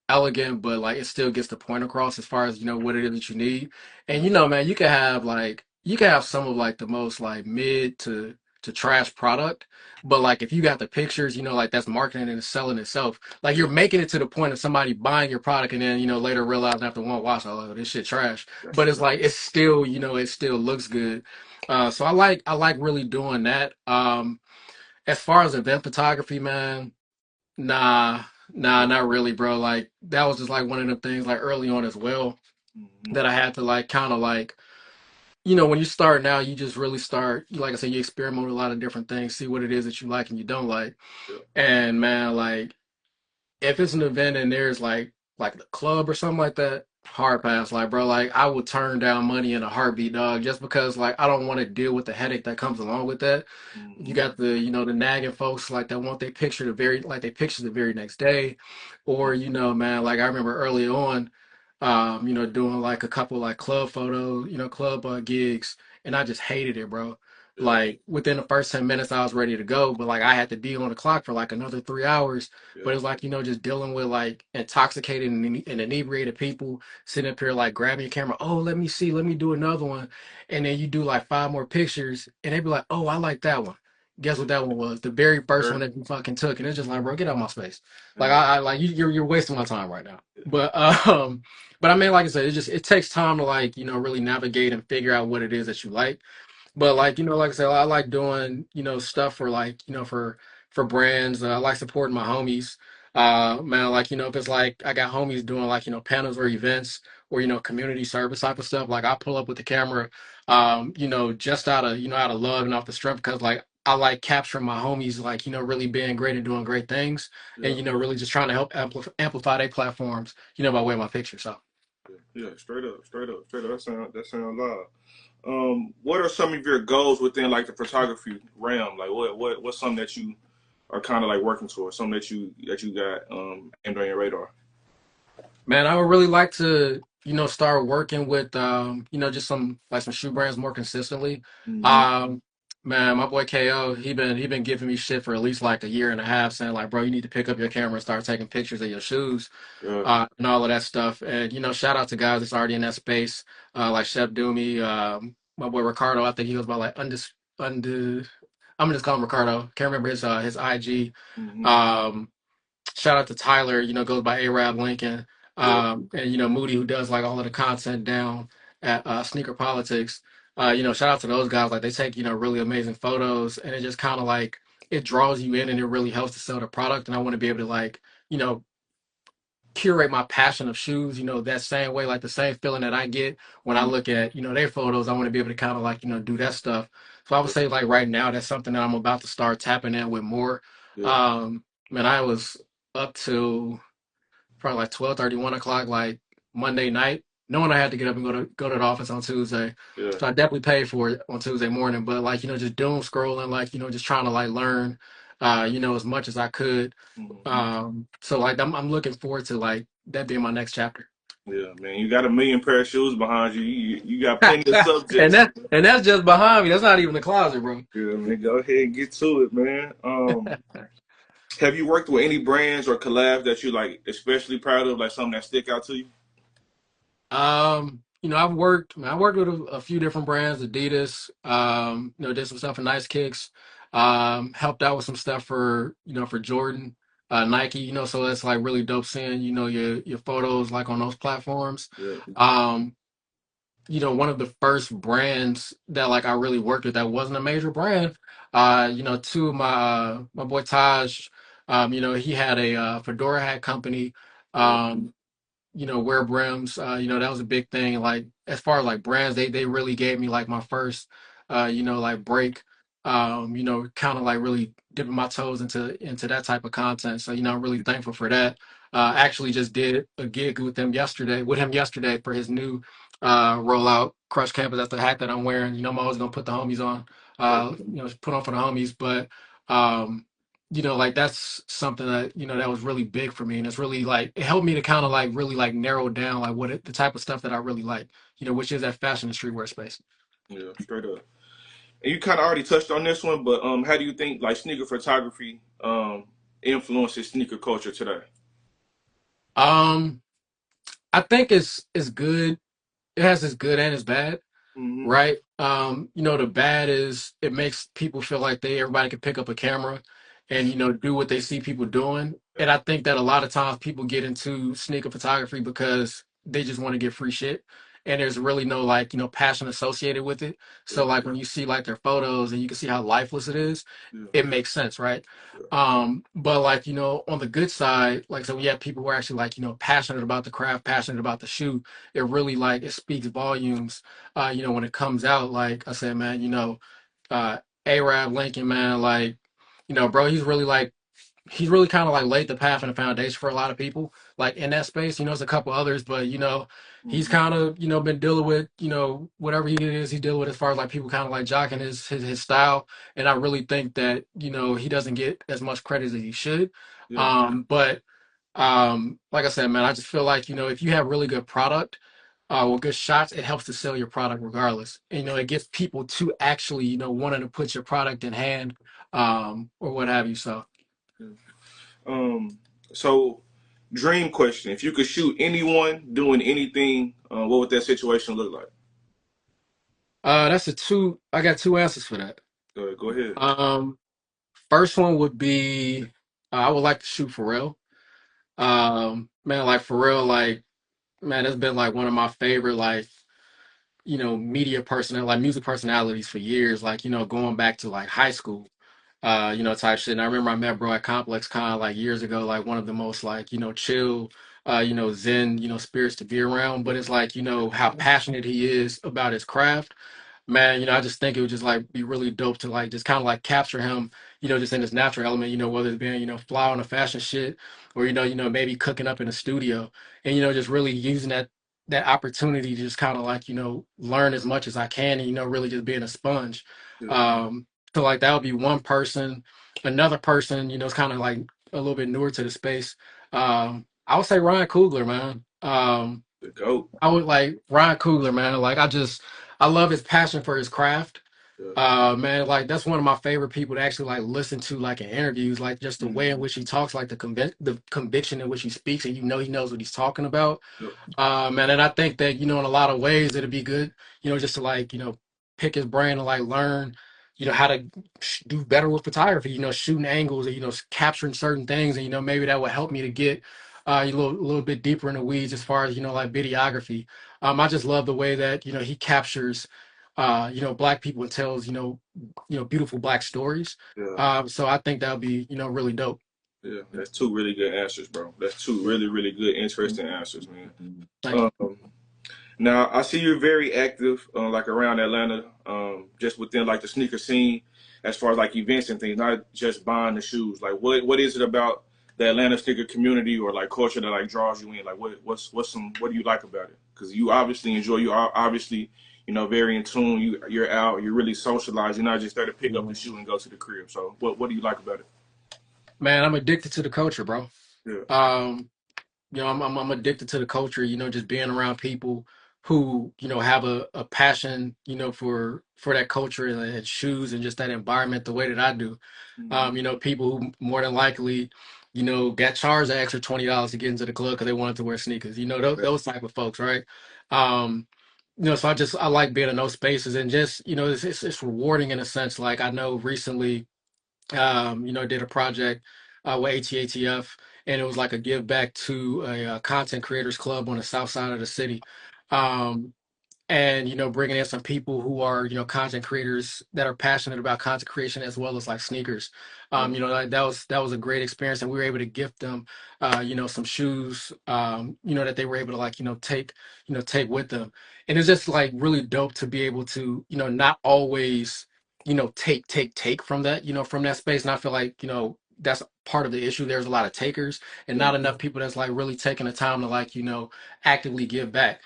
elegant, but like it still gets the point across as far as what it is that you need. And Yeah. man, you can have some of like the most like mid to trash product, but like if you got the pictures, like that's marketing and it's selling itself. Like you're Yeah. making it to the point of somebody buying your product and then later realizing after one wash, oh, this shit trash. That But shit it's like right. it still looks good. So I like really doing that. As far as event photography, man. Nah, nah, Yeah. not really, bro. Like that was just like one of the things like early on as well Hmm. that I had to like kind of like, when you start now, you just really start, like I said, you experiment with a lot of different things, see what it is that you like and you don't like. Yeah. And man, like if it's an event and there's like the club or something like that, hard pass. Like, bro, like I would turn down money in a heartbeat, dog, just because like I don't want to deal with the headache that comes along with that. You Hmm. got the nagging folks like that want they picture the very next day, or man, like I remember early on, doing like a couple like club photos, club gigs, and I just hated it, bro. Yeah. Like within the first 10 minutes, I was ready to go, but like I had to be on the clock for like another 3 hours. But Yeah. it's like just dealing with like intoxicated and inebriated people sitting up here like grabbing your camera. Oh, let me see, let me do another one, and then you do like five more pictures, and they be like, oh, I like that one. Guess what that one was? The very first one Sure. that you fucking took, and it's just like, bro, get out of my space. Like Yeah. I like you're wasting my time right now. But I mean, like I said, it takes time to like really navigate and figure out what it is that you like. But like like I said, I like doing stuff for like for brands. I like supporting my homies. Man, like if it's like I got homies doing like panels or events or community service type of stuff. Like I pull up with the camera, just out of love and off the strength because like I like capturing my homies like really being great and doing great things and Yeah. really just trying to help amplify their platforms by way of my picture. So. Yeah. Yeah. Straight up. Straight up. Straight up. That sound live. What are some of your goals within like the photography realm? Like what's something that you are kind of like working towards? Something that you got aimed on your radar? Man, I would really like to, start working with, just some shoe brands more consistently. Hmm. Um, man, my boy KO, he been giving me shit for at least like a year and a half, saying like, bro, you need to pick up your camera and start taking pictures of your shoes, Yeah. and all of that stuff. And shout out to guys that's already in that space, like Chef Doomy, my boy Ricardo. I think he goes by like undis. I'm gonna just call him Ricardo. Can't remember his IG. Hmm. Um, Shout out to Tyler, goes by Arab Lincoln, Yeah. and Moody who does like all of the content down at Sneaker Politics. Shout out to those guys. Like they take really amazing photos, and it just kind of like it draws you in, and it really helps to sell the product. And I want to be able to like you know curate my passion of shoes. That same way, like the same feeling that I get when I Mm. look at their photos. I want to be able to kind of like do that stuff. So I would say like right now that's something that I'm about to start tapping in with more. Yeah. Man, I was up to probably like 12:30, 1 o'clock, like Monday night, knowing I had to get up and go to the office on Tuesday. Yeah. So I definitely paid for it on Tuesday morning. But like, just doom scrolling, like, just trying to like learn as much as I could. Hmm. So like I'm looking forward to like that being my next chapter. Yeah, man. You got a million pair of shoes behind you. You got plenty of and subjects. that's just behind me. That's not even the closet, bro. Yeah, man. Go ahead and get to it, man. Have you worked with any brands or collabs that you like especially proud of, like something that stick out to you? I worked with a few different brands, Adidas, did some stuff for Nice Kicks, helped out with some stuff for Jordan, Nike, so that's like really dope seeing, your photos like on those platforms. Yeah. Um, one of the first brands that like I really worked with that wasn't a major brand, two of my boy Taj, he had a fedora hat company. Yeah. Um, wear brims. That was a big thing. Like as far as like brands, they really gave me like my first like break. Kind of like really dipping my toes into that type of content. So, I'm really thankful for that. Actually just did a gig with him yesterday for his new rollout Crush Campus. That's the hat that I'm wearing. I'm always gonna put the homies on. Okay. Put on for the homies. But um like that's something that that was really big for me, and it's really like it helped me to kind of like really like narrow down like the type of stuff that I really like, which is that fashion and streetwear space. Yeah. Straight up. And you kind of already touched on this one, but how do you think like sneaker photography influences sneaker culture today? Um, I think it's good. It has its good and its bad. Hmm. Right? The bad is it makes people feel like everybody can pick up a camera and do what they see people doing. Yeah, And I think that a lot of times people get into sneaker photography because they just want to get free shit. And there's really no like, passion associated with it. yeah, So like when you see like their photos and you can see how lifeless it is, yeah, it makes sense, right? yeah, But like, on the good side, like so we have people who are actually like, passionate about the craft, passionate about the shoe. It really like it speaks volumes when it comes out, like I said, man, uh, Arab Lincoln, man, like, bro, he's really kind of like laid the path and the foundation for a lot of people, like in that space. There's a couple others, but he's hmm, kind of been dealing with whatever he's dealing with as far as like people kind of like jocking his style, and I really think that he doesn't get as much credit as he should. yeah, But like I said, man, I just feel like if you have really good product with good shots, it helps to sell your product regardless. And, it gets people to actually, wanting to put your product in hand, or what have you. So, yeah. So dream question: if you could shoot anyone doing anything, what would that situation look like? I got two answers for that. Go ahead. Um, First one would be, I would like to shoot Pharrell. Man, like Pharrell, like, man, that's been like one of my favorite, like, media personal, like music personalities for years, like, going back to like high school, type shit. And I remember I met bro at Complex Con like years ago, like one of the most like, chill, zen, spirits to be around. But it's like, how passionate he is about his craft, man, I just think it would just like be really dope to like just kind of like capture him, just in his natural element, whether it's being, fly on the fashion shit or, maybe cooking up in a studio and, just really using that opportunity to just kind of like, learn as much as I can and, really just being a sponge. Yeah, Um, so like that would be one person. Another person, is kind of like a little bit newer to the space. I would say Ryan Coogler, man. the goat. I would like Ryan Coogler, man. Like I love his passion for his craft. Yeah. Man, like that's one of my favorite people to actually like listen to like in interviews, like just the way in Hmm. which he talks, like the conviction in which he speaks, and he knows what he's talking about. Yeah, And I think that, in a lot of ways it'd be good, just to like, pick his brain and like learn, how to do better with photography, shooting angles and, capturing certain things. And, maybe that would help me to get a little bit deeper in the weeds as far as, like videography. I just love the way that, he captures, black people and tells, beautiful black stories. yeah, So I think that would be, really dope. yeah. That's two really good answers, bro. That's two really, really good, interesting answers, man. Thank you. Um, Now I see you're very active, like around Atlanta, just within like the sneaker scene, as far as like events and things, not just buying the shoes. Like, what is it about the Atlanta sneaker community or like culture that like draws you in? Like, what do you like about it? Because you obviously enjoy, you are obviously very in tune. You're out, you're really socialized. You're not just there to pick up the shoe and go to the crib. So what do you like about it? Man, I'm addicted to the culture, bro. Yeah, Um, I'm addicted to the culture, just being around people who, have a passion, for that culture and shoes and just that environment the way that I do. hmm, People who more than likely, got charged an extra $20 to get into the club because they wanted to wear sneakers, those type of folks, right? Um, so I like being in those spaces and just, it's rewarding in a sense. Like I know recently did a project with ATATF, and it was like a give back to a, content creators club on the south side of the city. Um, and bringing in some people who are content creators that are passionate about content creation as well as like sneakers. yeah, Like, that was a great experience, and we were able to gift them some shoes that they were able to like take with them. And it's just like really dope to be able to not always take from that from that space. And I feel like that's part of the issue. There's a lot of takers and yeah, not enough people that's like really taking the time to like actively give back.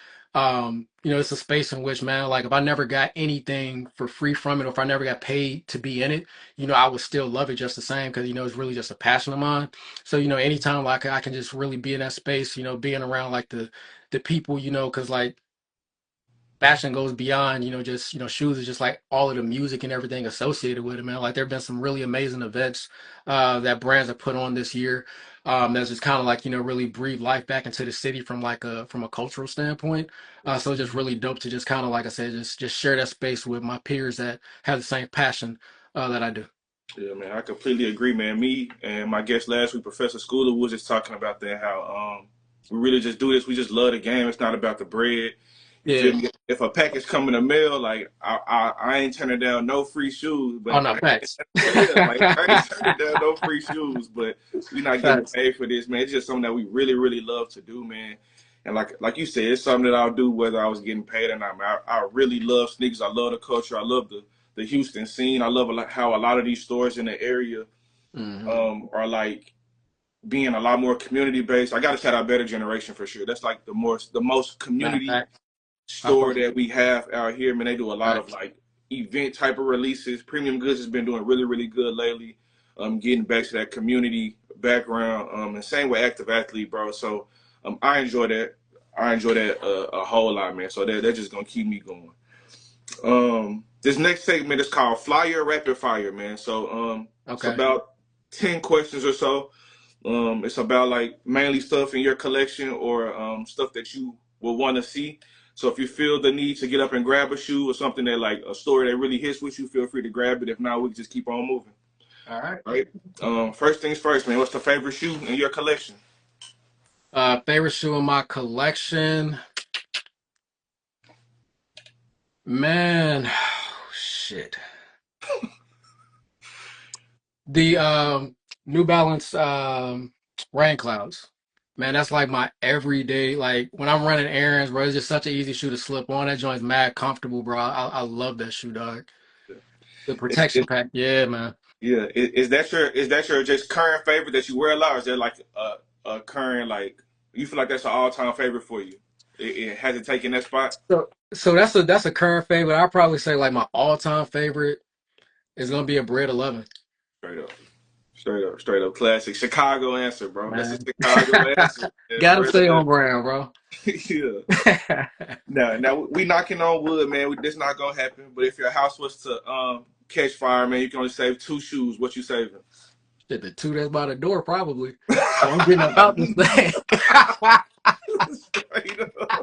It's a space in which, man, like if I never got anything for free from it, or if I never got paid to be in it, I would still love it just the same because, it's really just a passion of mine. So, anytime like I can just really be in that space, being around like the people, because like fashion goes beyond, just, shoes is just like all of the music and everything associated with it, man. Like there have been some really amazing events that brands have put on this year. That's just kind of like, really breathe life back into the city from a cultural standpoint. So it's just really dope to just kind of, like I said, just share that space with my peers that have the same passion that I do. Yeah, man, I completely agree, man. Me and my guest last week, Professor Schooler, was just talking about that, how we really just do this. We just love the game. It's not about the bread. You feel Yeah. me? If a package come in the mail, like I ain't turning down no free shoes, Oh but no, facts. yeah, like I ain't turning down no free shoes, but we not getting Facts. paid for this, man. It's just something that we really, really love to do, man. And like you said, it's something that I'll do whether I was getting paid or not. Man, I really love sneakers. I love the culture. I love the Houston scene. I love how a lot of these stores in the area Hmm. are like being a lot more community based. I got to shout out Better Generation for sure. That's like the most Nah, community facts. I store fuck with that we have out here. Man, they do a lot of facts. like event type of releases. Premium Goods has been doing really, really good lately. Getting back to that community background. And same with Active Athlete, bro. So I enjoy that. I enjoy that a whole lot, man. So that's just gonna keep me going. This next segment is called Flyeerr Rapid Fire, man. So it's Okay. about 10 questions or so. It's about like mainly stuff in your collection or stuff that you will want to see. So if you feel the need to get up and grab a shoe or something that like a story that really hits with you, feel free to grab it. If not, we can just keep on moving. All right. All right. First things first, man. What's the favorite shoe in your collection? Favorite shoe in my collection, man. Shit. The New Balance Rain Clouds. Man, that's like my everyday. Like when I'm running errands, bro. It's just such an easy shoe to slip on. That joint's mad comfortable, bro. I love that shoe, dog. The It's protection pack, yeah, man. Yeah, is that your just current favorite that you wear a lot, or is there like a current like you feel like that's an all time favorite for you? It has it taken that spot? So that's a current favorite. I'd probably say like my all time favorite is gonna be a Bread 11, Straight up, straight up classic Chicago answer, bro. That's a man. Chicago answer. Yeah, Gotta Bread stay 11. on brand, bro. Yeah. Now we knocking on wood, man. This not gonna happen. But if your house was to catch fire, man, you can only save two shoes. What you saving? Shit, the two that's by the door, probably. So I'm getting up out this thing. Straight up.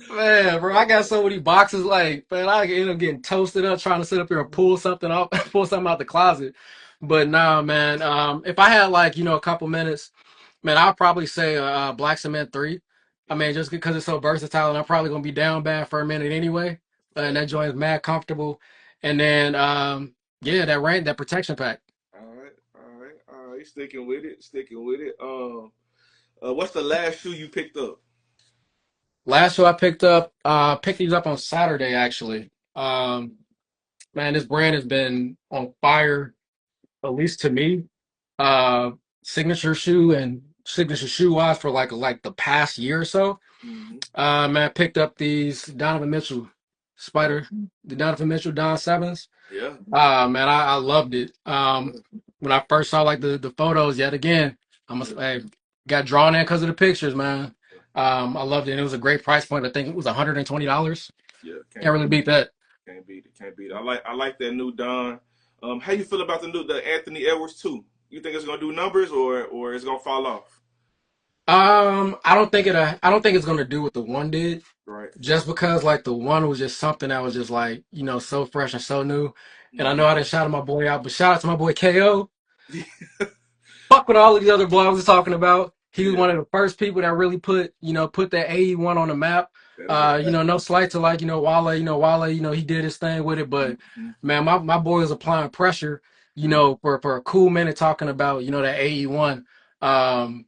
Man, bro, I got so many boxes. Like, man, I end up getting toasted up trying to sit up here and pull something out, pull something out the closet. But nah, man. If I had like a couple minutes, man, I'll probably say Black Cement 3. I mean, just because it's so versatile, and I'm probably gonna be down bad for a minute anyway. And that joint is mad comfortable. And then yeah, that protection pack. All right. Sticking with it, sticking with it. What's the last shoe you picked up? Last show I picked these up on Saturday actually. Man, this brand has been on fire, at least to me. Uh, signature shoe wise for like the past year or so. Mm-hmm. Man, I picked up these Donovan Mitchell Oh, Spider, the Donovan Mitchell Don Sevens. yeah. Man, I loved it. When I first saw like the photos, yet again, Yeah. I got drawn in because of the pictures, man. I loved it. And it was a great price point. I think it was $120. Yeah. Can't Can't really beat beat that. Can't beat it. Can't beat it. I like that new Don. How you feel about the Anthony Edwards too? You think it's gonna do numbers or it's gonna fall off? I don't think it's gonna do what the one did. Right. Just because like the one was just something that was just like, so fresh and so new. And I Mm-hmm. know I didn't shout my boy out, but shout out to my boy KO. Fuck with all of the other blogs we're talking about. He was Yeah. one of the first people that really put that AE1 on the map. That is a fact. No slight to like, Wale, he did his thing with it, but Mm-hmm. man, my boy was applying pressure, Mm-hmm. for a cool minute talking about, that AE1. Um,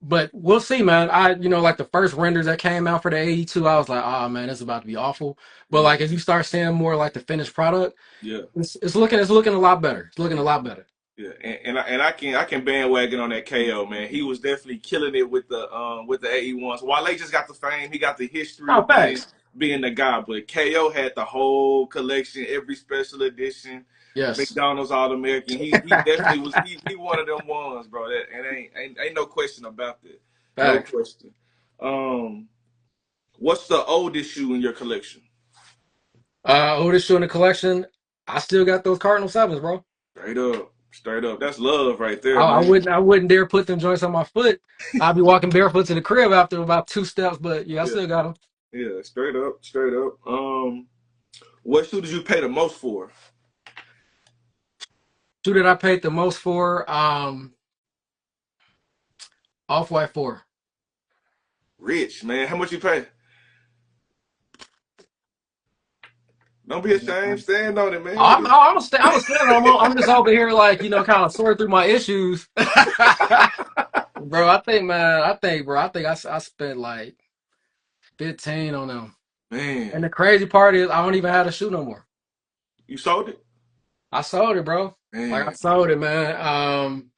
but we'll see, man. Like the first renders that came out for the AE2, I was like, oh man, it's about to be awful. But Mm-hmm. like as you start seeing more like the finished product, Yeah. it's looking a lot better. It's looking a lot better. Yeah, and I can bandwagon on that KO, man. He was definitely killing it with the AE1s. Wale just got the fame, he got the history Oh, of being facts. being the guy, but KO had the whole collection, every special edition, Yes. McDonald's All American. He definitely was he one of them ones, bro. That and ain't no question about that. No Facts. question. Um, What's the oldest shoe in your collection? Oldest shoe in the collection. I still got those Cardinal sevens, bro. Straight up, straight up. That's love right I, there, I man. wouldn't I wouldn't dare put them joints on my foot. I'd be walking barefoot to the crib after about 2 steps, but yeah, I Yeah, still got them. yeah, straight up, straight up. What shoe did you pay the most for? Shoe that I paid the most for, Off-White 4. Rich, man. How much you pay? Don't be ashamed. Stand on it, man. I'm I'm a stand on 'em. I'm just over here like, kind of sorting through my issues. Bro, I think I spent like 15 on them. Man, And the crazy part is I don't even have the shoe no more. you sold it? I sold it, bro. Like I Man, sold it, man.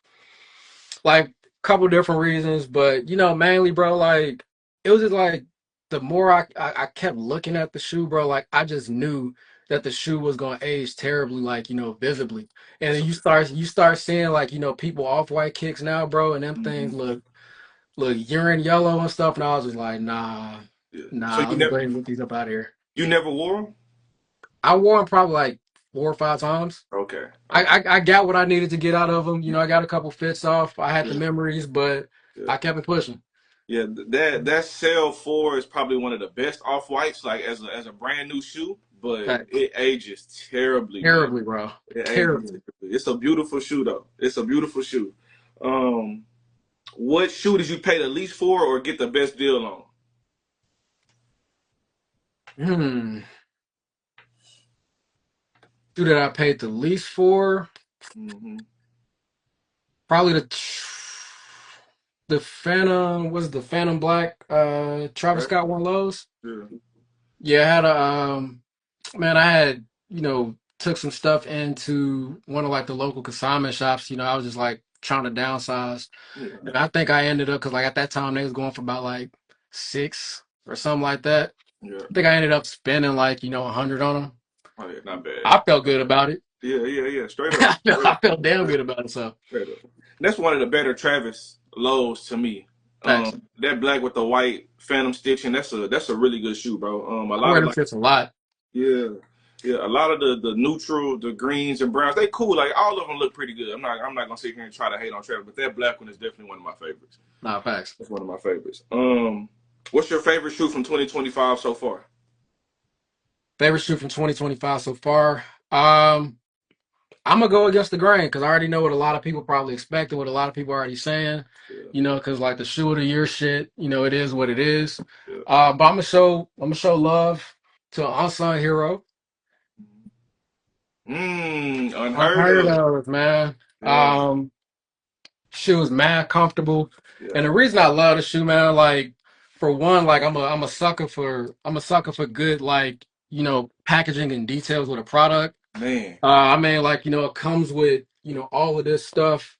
Like a couple different reasons, but mainly, bro, like it was just like the more I kept looking at the shoe, bro, like I just knew that the shoe was gonna age terribly, like, visibly. And that's then a you start seeing like, people off-white kicks now, bro, and them things mhm. look urine yellow and stuff, and I was just like, Yeah. So nah, let me go ahead and get these up out of here. you never wore them? I wore them probably like 4 or 5 times. Okay, I, okay. I I got what I needed to get out of them. I got a couple fits off. I had the Yeah, memories, but yeah. I kept it pushing. Yeah, that Cell 4 is probably one of the best off whites, like as a brand new shoe, but Facts. it ages terribly, man. Terribly, bro. It ages Terribly. terribly. It's a beautiful shoe though. It's a beautiful shoe. Um, what shoe did you pay the least for or get the best deal on? Hmm. Shoe that I paid the least for, Hmm. probably the Phantom. Was the Phantom Black? Travis Right? Scott one of those. Yeah. Yeah, I had a man. I had took some stuff into one of like the local consignment shops. I was just like trying to downsize. Yeah. And I think I ended up because like at that time they was going for about like six or something like that. Yeah. I think I ended up spending like 100 on them. Oh yeah, not bad. I felt good about it. Yeah, yeah, yeah. Straight up. I felt Straight I up. felt damn Straight good up. about it. So Straight up. That's one of the better Travis lows to me. thanks. That black with the white phantom stitching, that's a really good shoe, bro. A I lot wear of them like shits a lot. yeah, yeah, a lot of the neutral, the greens and browns, they cool. Like all of them look pretty good. I'm not gonna sit here and try to hate on Travis, but that black one is definitely one of my favorites. Nah, facts. That's one of my favorites. What's your favorite shoe from 2025 so far? Favorite shoe from 2025 so far. Um, I'm gonna go against the grain because I already know what a lot of people probably expect and what a lot of people are already saying. Yeah, Because like the shoe of the year shit, it is what it is. yeah. But I'm gonna show love to an unsung hero. Unheard Unheard of. of, man. Yeah, Shoe was mad comfortable, yeah. and the reason I love the shoe, man, like for one, like I'm a sucker for good like packaging and details with a product. Man, I mean, like it comes with all of this stuff.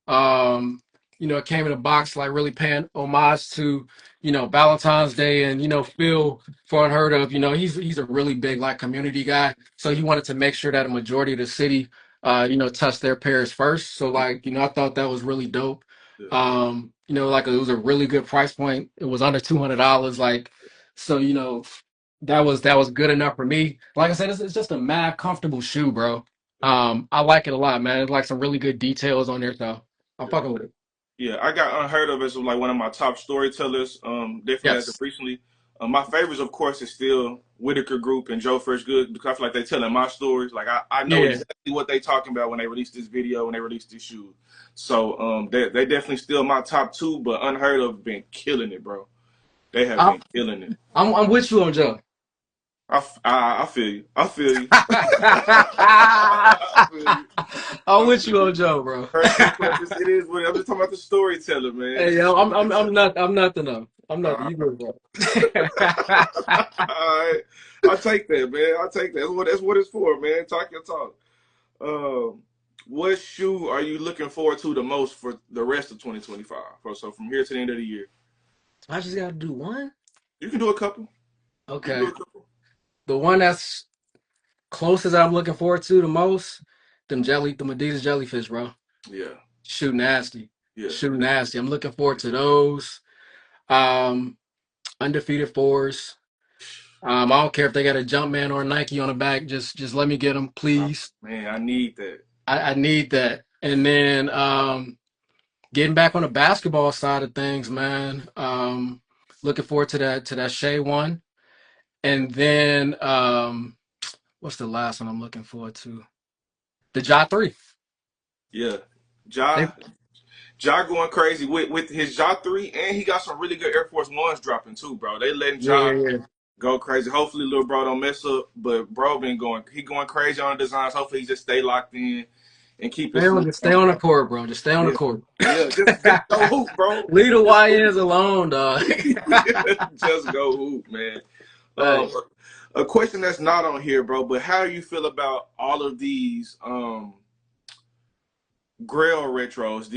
Um, it came in a box like really paying homage to, Valentine's Day and, Phil for Unheard of. He's a really big like community guy. So he wanted to make sure that a majority of the city touched their pairs first. So like, I thought that was really dope. yeah, Like it was a really good price point. It was under $200. Like, so that was good enough for me. Like I said, it's just a mad comfortable shoe, bro. I like it a lot, man. It's like some really good details on there, so I'm yeah. fucking with it. Yeah, I got Unheard of as like one of my top storytellers. Definitely as of Yes. recently. My favorites, of course, is still Whitaker Group and Joe Fresh Good because I feel like they telling my stories. Like I know Yeah. exactly what they talking about when they released this video, when they released this shoe. So they definitely still my top two, but Unheard of been killing it, bro. They have I'm been killing it. I'm with you on Joe. I feel you. I feel you. I feel you. I'm I with feel you you. on Joe, bro. Personal preference, it is what I'm just talking about the storyteller, man. The Hey, yo, I'm storyteller. not I'm nothing though. I'm nothing. Uh, You good, bro. All right. I'll take that, man. I'll take that. That's what it's for, man. Talk your talk. Um, what shoe are you looking forward to the most for the rest of 2025? So from here to the end of the year, I just gotta do one. you can do a couple. You can do Okay. a couple. The one that's closest I'm looking forward to the most, them Adidas jellyfish, bro. Yeah, Shoot nasty. yeah, Shoot nasty. I'm looking forward to those. Um, undefeated fours. I don't care if they got a Jumpman or a Nike on the back. Just let me get them, Oh, please. man, I need that. I need that. And then getting back on the basketball side of things, man. Looking forward to that Shea one. And then what's the last one I'm looking forward to? The Ja 3. Yeah. Ja They, Ja going crazy with his Ja 3, and he got some really good Air Force Ones dropping too, bro. They letting yeah, Ja yeah, yeah. go crazy. Hopefully, little bro don't mess up. But bro been going crazy on the designs. Hopefully, he just stay locked in and keep his foot Just stay on the on the gas. court, bro. Just stay on the Yeah, court. yeah. Just go hoop, bro. Leave the Just go, YNs alone, dog. just go hoop, man. Um, Thanks. a question that's not on here, bro. But how do you feel about all of these Grail retros,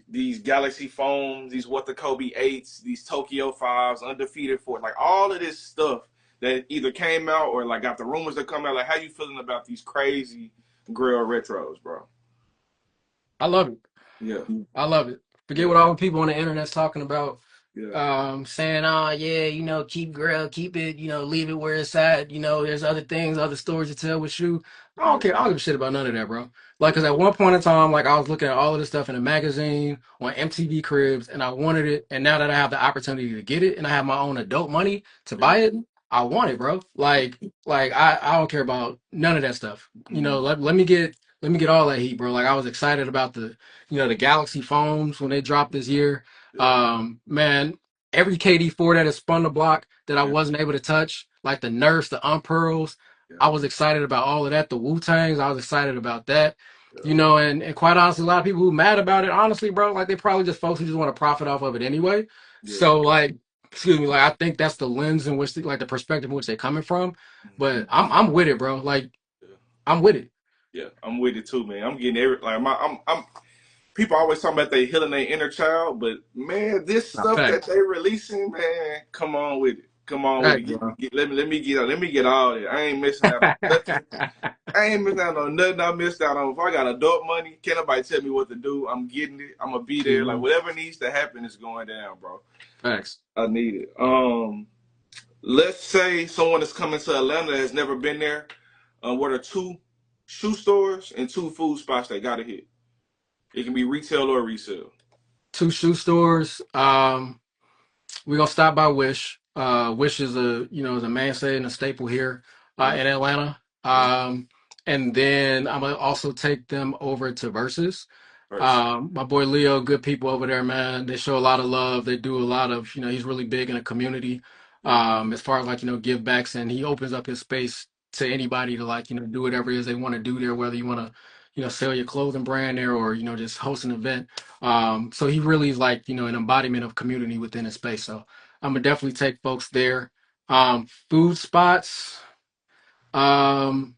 these Galaxy foams, these what the Kobe 8s, these Tokyo 5s, undefeated 4, like all of this stuff that either came out or like got the rumors that come out? Like, how you feeling about these crazy Grail retros, bro? I love it. Yeah, I love it. Forget yeah, what all the people on the internet's talking about. yeah, Saying, oh yeah, keep Grail, keep it, leave it where it's at. There's other things, other stories to tell with Shoe. I don't yeah, care. I don't give a shit about none of that, bro. Like, yeah, cause at one point in time, like I was looking at all of this stuff in a magazine on MTV Cribs, and I wanted it. And now that I have the opportunity to get it, and I have my own adult money to yeah, buy it, I want it, bro. Like I don't care about none of that stuff. mm, Let me get all that heat, bro. Like I was excited about the Galaxy phones when they dropped this year. yeah, Man, every KD4 that has spun the block that I yeah, wasn't able to touch, like the Nerfs, the Unpearls, yeah, I was excited about all of that. The Wu-Tangs, I was excited about that. yeah, And quite honestly, a lot of people who mad about it, honestly, bro, like they probably just folks who just want to profit off of it anyway. yeah, So like, excuse me, like I think that's the lens in which, like the perspective in which they're coming from. But mhm, I'm with it, bro. Like yeah. I'm with it. Yeah, I'm with it too, man. I'm getting every like I'm people always talking about they healing their inner child, but man, this Nah, stuff that facts. they releasing, man, come on with it. Come on with it. Facts, bro. Let me get all that. I ain't missing out on nothing. I ain't missing out on nothing. I missed out on. If I got adult money, can't nobody tell me what to do. I'm getting it. I'm gonna be there. Like Mhm. whatever needs to happen is going down, bro. Facts. I need it. Let's say someone is coming to Atlanta that has never been there. What are two shoe stores and two food spots they gotta hit? It can be retail or resale. Two shoe stores. We're gonna stop by Wish. Wish is a mainstay and a staple here Yeah. in Atlanta. Yeah. And then I'm gonna also take them over to Versus. First. My boy Leo, good people over there, man. They show a lot of love. They do a lot of, he's really big in the community. Yeah. As far as like, give backs, and he opens up his space to anybody to like, do whatever it is they want to do there, whether you want to, sell your clothing brand there or, just host an event. So he really is like, an embodiment of community within his space. So I'm gonna definitely take folks there. Food spots, um,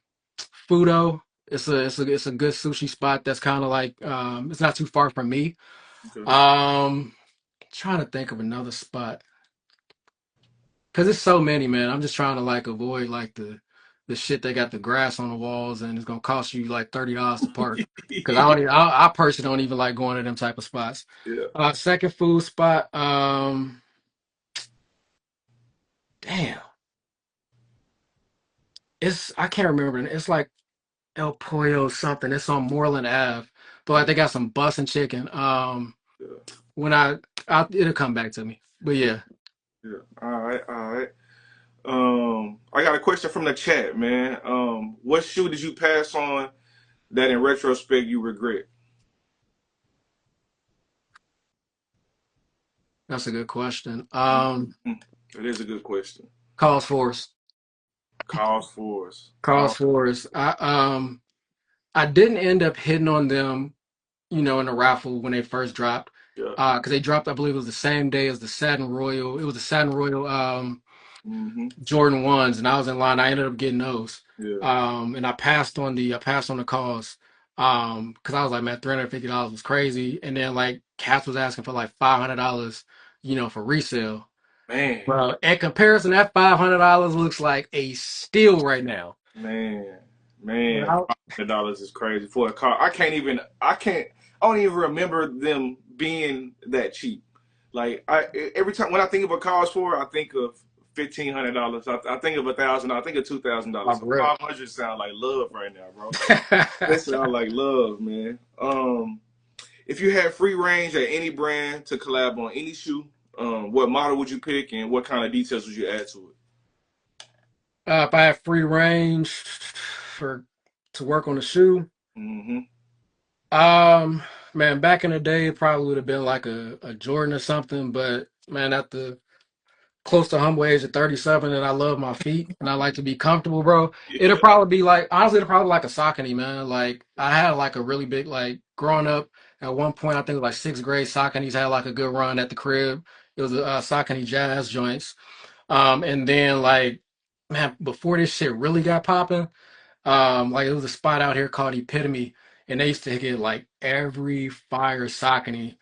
Fudo. It's a good sushi spot that's kind of like it's not too far from me. Okay. Trying to think of another spot because it's so many, man. I'm just trying to like avoid like the shit that got the grass on the walls and it's gonna cost you like $30 to park. Because I personally don't even like going to them type of spots. Yeah. Second food spot, damn, I can't remember. It's like El Pollo something. It's on Moreland Ave, but like they got some bussin' chicken. Yeah. When it'll come back to me. But yeah, Yeah. All right. All right. I got a question from the chat, man. What shoe did you pass on that in retrospect you regret? that's a good question. It is a good question. Calls force. Cause for us. Calls force. I didn't end up hitting on them, in the raffle when they first dropped. Yeah. Because they dropped, I believe it was the same day as the Satin Royal. It was the Satin Royal Mm-hmm. Jordan ones, and I was in line. I ended up getting those. Yeah. And I passed on the calls. Because I was like, man, $350 was crazy. And then like Cass was asking for like $500, for resale. Man. Well, in comparison, that $500 looks like a steal right now. Man. But Man. $500 is crazy for a car. I don't even remember them being that cheap. Like every time when I think of a cause for it, I think of $1,500. I think of $1,000. I think of $2,000. Like So real. 500 sound like love right now, bro. That sound like love, man. If you had free range at any brand to collab on any shoe, what model would you pick and what kind of details would you add to If I had free range for to work on the shoe, it? Mm-hmm. um, man, back in the day, it probably would have been like a Jordan or something. But man, at the close to humble age of 37, and I love my feet and I like to be comfortable, bro. It'll Yeah. probably be like honestly, it'll probably like a Saucony, man. Like I had like a really big like growing up at one point, I think it was like sixth grade, Saucony's had like a good run at the crib. It was a Saucony Jazz joints. And then like man, before this shit really got popping, like it was a spot out here called Epitome, and they used to get like every fire Saucony,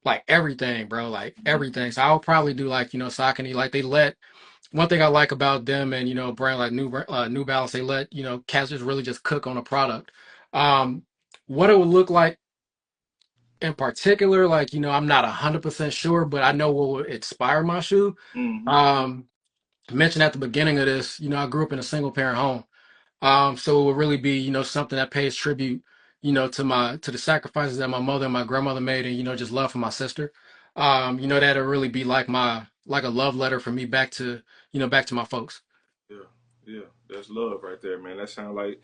like everything, bro, like Mhm. everything. So I'll probably do like Saucony, like they let one thing I like about them and brand like New Balance, they let cats just really just cook on a product. Um, what it would look like in particular, like I'm not 100% sure, but I know what would inspire my shoe. Mhm. Um, mentioned at the beginning of this, I grew up in a single parent home. So it would really be, something that pays tribute, to the sacrifices that my mother and my grandmother made and, just love for my sister. That'll really be like like a love letter for me back to, back to my folks. Yeah, yeah, that's love right there, man. That sounds like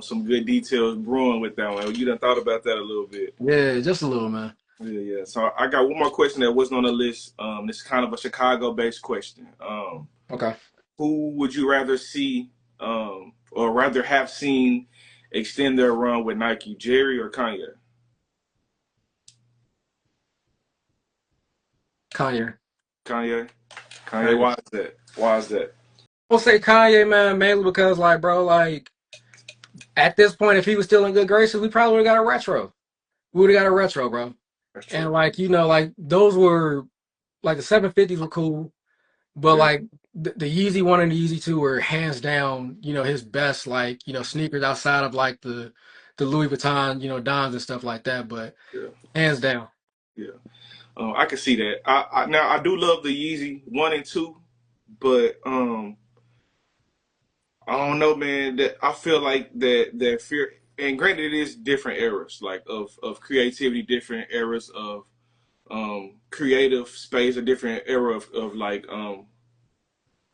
some good details brewing with that one. You done thought about that a little bit. Yeah, just a little, man. Yeah, yeah. So I got one more question that wasn't on the list. This is kind of a Chicago-based question. Okay. Who would you rather see, or rather have seen, extend their run with Nike, Jerry or Kanye? Kanye. Kanye. Kanye. Kanye. Why is that? Why is that? I'll say Kanye, man, mainly because like, bro, like at this point, if he was still in good graces, we probably would have got a retro. We would have got a retro, bro. That's true. And like, like those were like the 750s were cool. But Yeah, like the Yeezy one and the Yeezy two were hands down, his best like, sneakers outside of like the Louis Vuitton, Dons and stuff like that, but yeah, hands down. yeah. I can see that. Now I do love the Yeezy 1 and 2, but I don't know, man. That I feel like that fear. And granted, it is different eras, like of creativity, different eras of creative space, a different era of like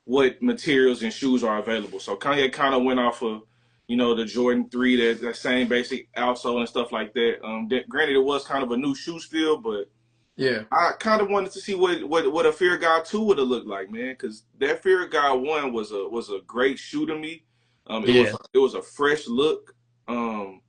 what materials and shoes are available. So Kanye kind of went off of the Jordan 3, that same basic outsole and stuff like that. Granted, it was kind of a new shoe still, but Yeah. I kind of wanted to see what a Fear God 2 would have looked like, man, because that Fear God 1 was a great shoe to me. Yeah. It was a fresh look. Um,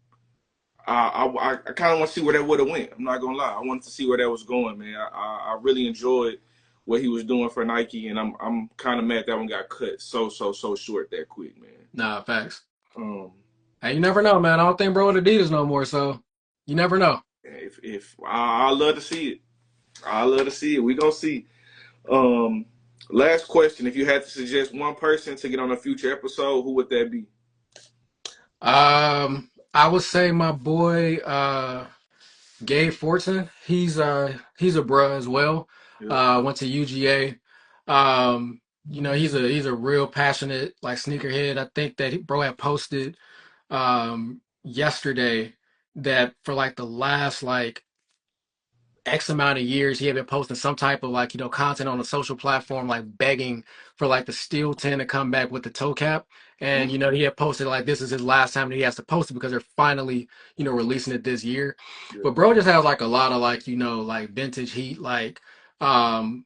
I kind of want to see where that would have went. I'm not gonna lie, I wanted to see where that was going, man. I really enjoyed what he was doing for Nike, and I'm kind of mad that one got cut so short that quick, man. Nah, facts. Um, Hey, you never know, man. I don't think bro with Adidas no more, so you never know. if I love to see it, I love to see it. We gonna see. Um, Last question: if you had to suggest one person to get on a future episode, who would that be? I would say my boy Gabe Fortson. He's a bruh as well. Yeah, Went to UGA. He's a real passionate like sneakerhead. I think that bro had posted yesterday that for like the last like X amount of years he had been posting some type of like content on a social platform like begging for like the steel 10 to come back with the toe cap. And mm, he had posted like this is his last time that he has to post it because they're finally releasing it this year. yeah, But bro just has like a lot of like like vintage heat, like um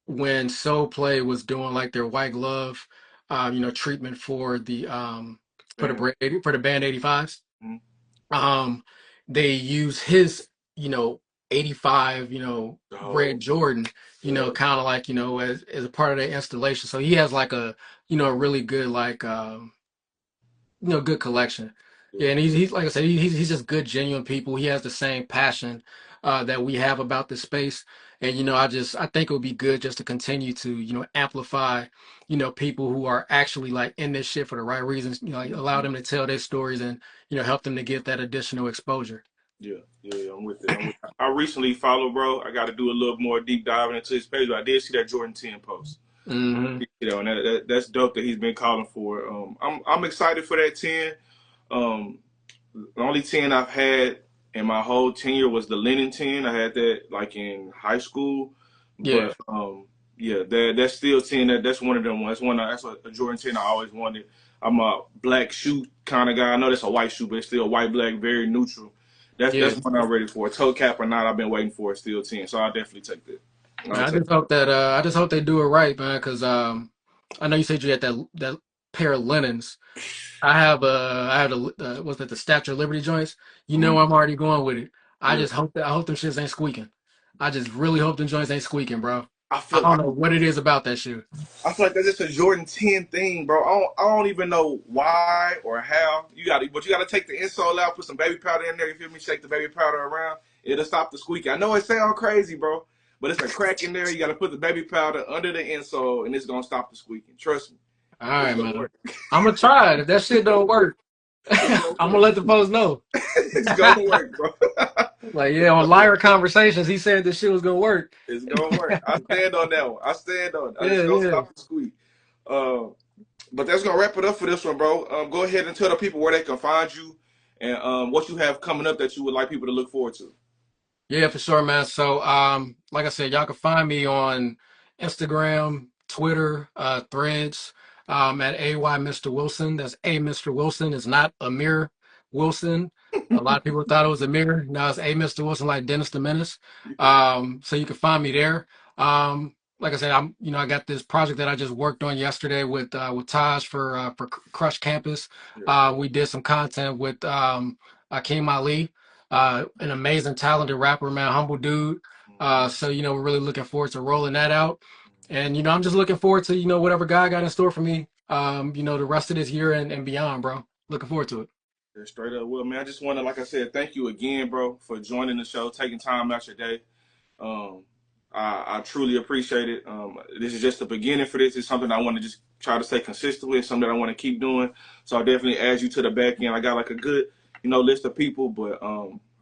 when Soul Play was doing like their white glove treatment for the man. for the band 85s. Mm, um they use his 85 red oh, Jordan, yeah, kind of like as a part of the installation, so he has like a a really good like good collection. yeah, Yeah, and he's like I said, he's just good, genuine people. He has the same passion that we have about this space, and I think it would be good just to continue to amplify people who are actually like in this shit for the right reasons. Like allow mhm, them to tell their stories and help them to get that additional exposure. Yeah, I'm with it. I recently followed, bro. I got to do a little more deep diving into his page. But I did see that Jordan 10 post. Hmm. You know, and that's dope that he's been calling for. I'm excited for that 10. Um, the only 10 I've had in my whole tenure was the linen 10. I had that like in high school, Yeah, but yeah, that's still 10. That's one of them ones. That's a Jordan 10 I always wanted. I'm a black shoe kind of guy. I know that's a white shoe, but it's still white, black, very neutral. That's yeah. one I'm ready for. Toe cap or not, I've been waiting for. Still 10, so I'll definitely take that. Man, I'll take. I just hope they do it right, man. Because I know you said you had that pair of linens. I have the what's that, the Statue of Liberty joints. You know Mhm. I'm already going with it. Yeah, I hope them shits ain't squeaking. I just really hope them joints ain't squeaking, bro. I I feel don't know what it is about that shoe. I feel like that's just a Jordan 10 thing, bro. I don't even know why or how. But you got to take the insole out, put some baby powder in there. You feel me? Shake the baby powder around. It'll stop the squeaking. I know it sounds crazy, bro, but it's a crack in there. You got to put the baby powder under the insole, and it's gonna stop the squeaking. Trust me, All it's right, gonna man. work. I'm gonna try it. If that shit don't work, It's I'm gonna gonna work. let the folks know. It's gonna work, bro. Like, yeah, on Liar Conversations, he said this shit was gonna work. It's gonna work. I stand on that one. I stand on it. It's Yeah, gonna yeah. stop the squeak. Uh, But that's gonna wrap it up for this one, bro. Go ahead and tell the people where they can find you and what you have coming up that you would like people to look forward to. Yeah, for sure, man. So, like I said, y'all can find me on Instagram, Twitter, Threads, at AY Mr. Wilson. That's A Mr. Wilson. It's not Amir Wilson. A lot of people thought it was Amir. Now it's A Mr. Wilson, like Dennis the Menace. You good? So you can find me there. Like I said, I got this project that I just worked on yesterday with Taj for Crush Campus. Yeah, We did some content with Akeem Ali, an amazing, talented rapper, man, humble dude. mm-hmm. So we're really looking forward to rolling that out, and I'm just looking forward to whatever God got in store for me. The rest of this year and beyond, bro. Looking forward to it. Yeah, straight up. Well, man, I just want to, like I said, thank you again, bro, for joining the show, taking time out your day. Um, I truly appreciate it. This is just the beginning for this. It's something I want to just try to stay consistent with, something that I want to keep doing. So I definitely add you to the back end. I got like a good, list of people, but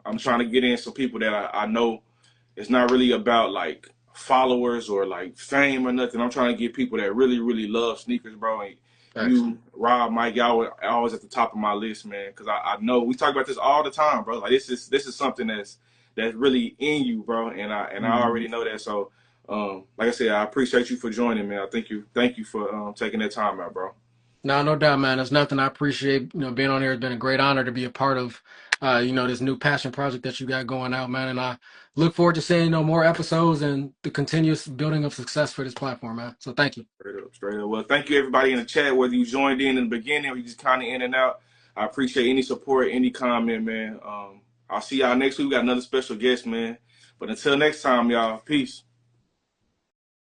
I'm trying to get in some people that I know it's not really about like followers or like fame or nothing. I'm trying to get people that really, really love sneakers, bro. And Thanks. you, Rob, Mike, y'all are always at the top of my list, man. Because I know we talk about this all the time, bro. Like this is something that's really in you, bro. And I already know that. So, like I said, I appreciate you for joining, man. I thank you for taking that time out, bro. No, no doubt, man. It's nothing. I appreciate being on here. It's been a great honor to be a part of this new passion project that you got going out, man. And I look forward to seeing more episodes and the continuous building of success for this platform, man. So thank you. Straight up, straight up. Well, thank you everybody in the chat, whether you joined in the beginning or you just kind of in and out. I appreciate any support, any comment, man. I'll see y'all next week. We got another special guest, man. But until next time, y'all, peace.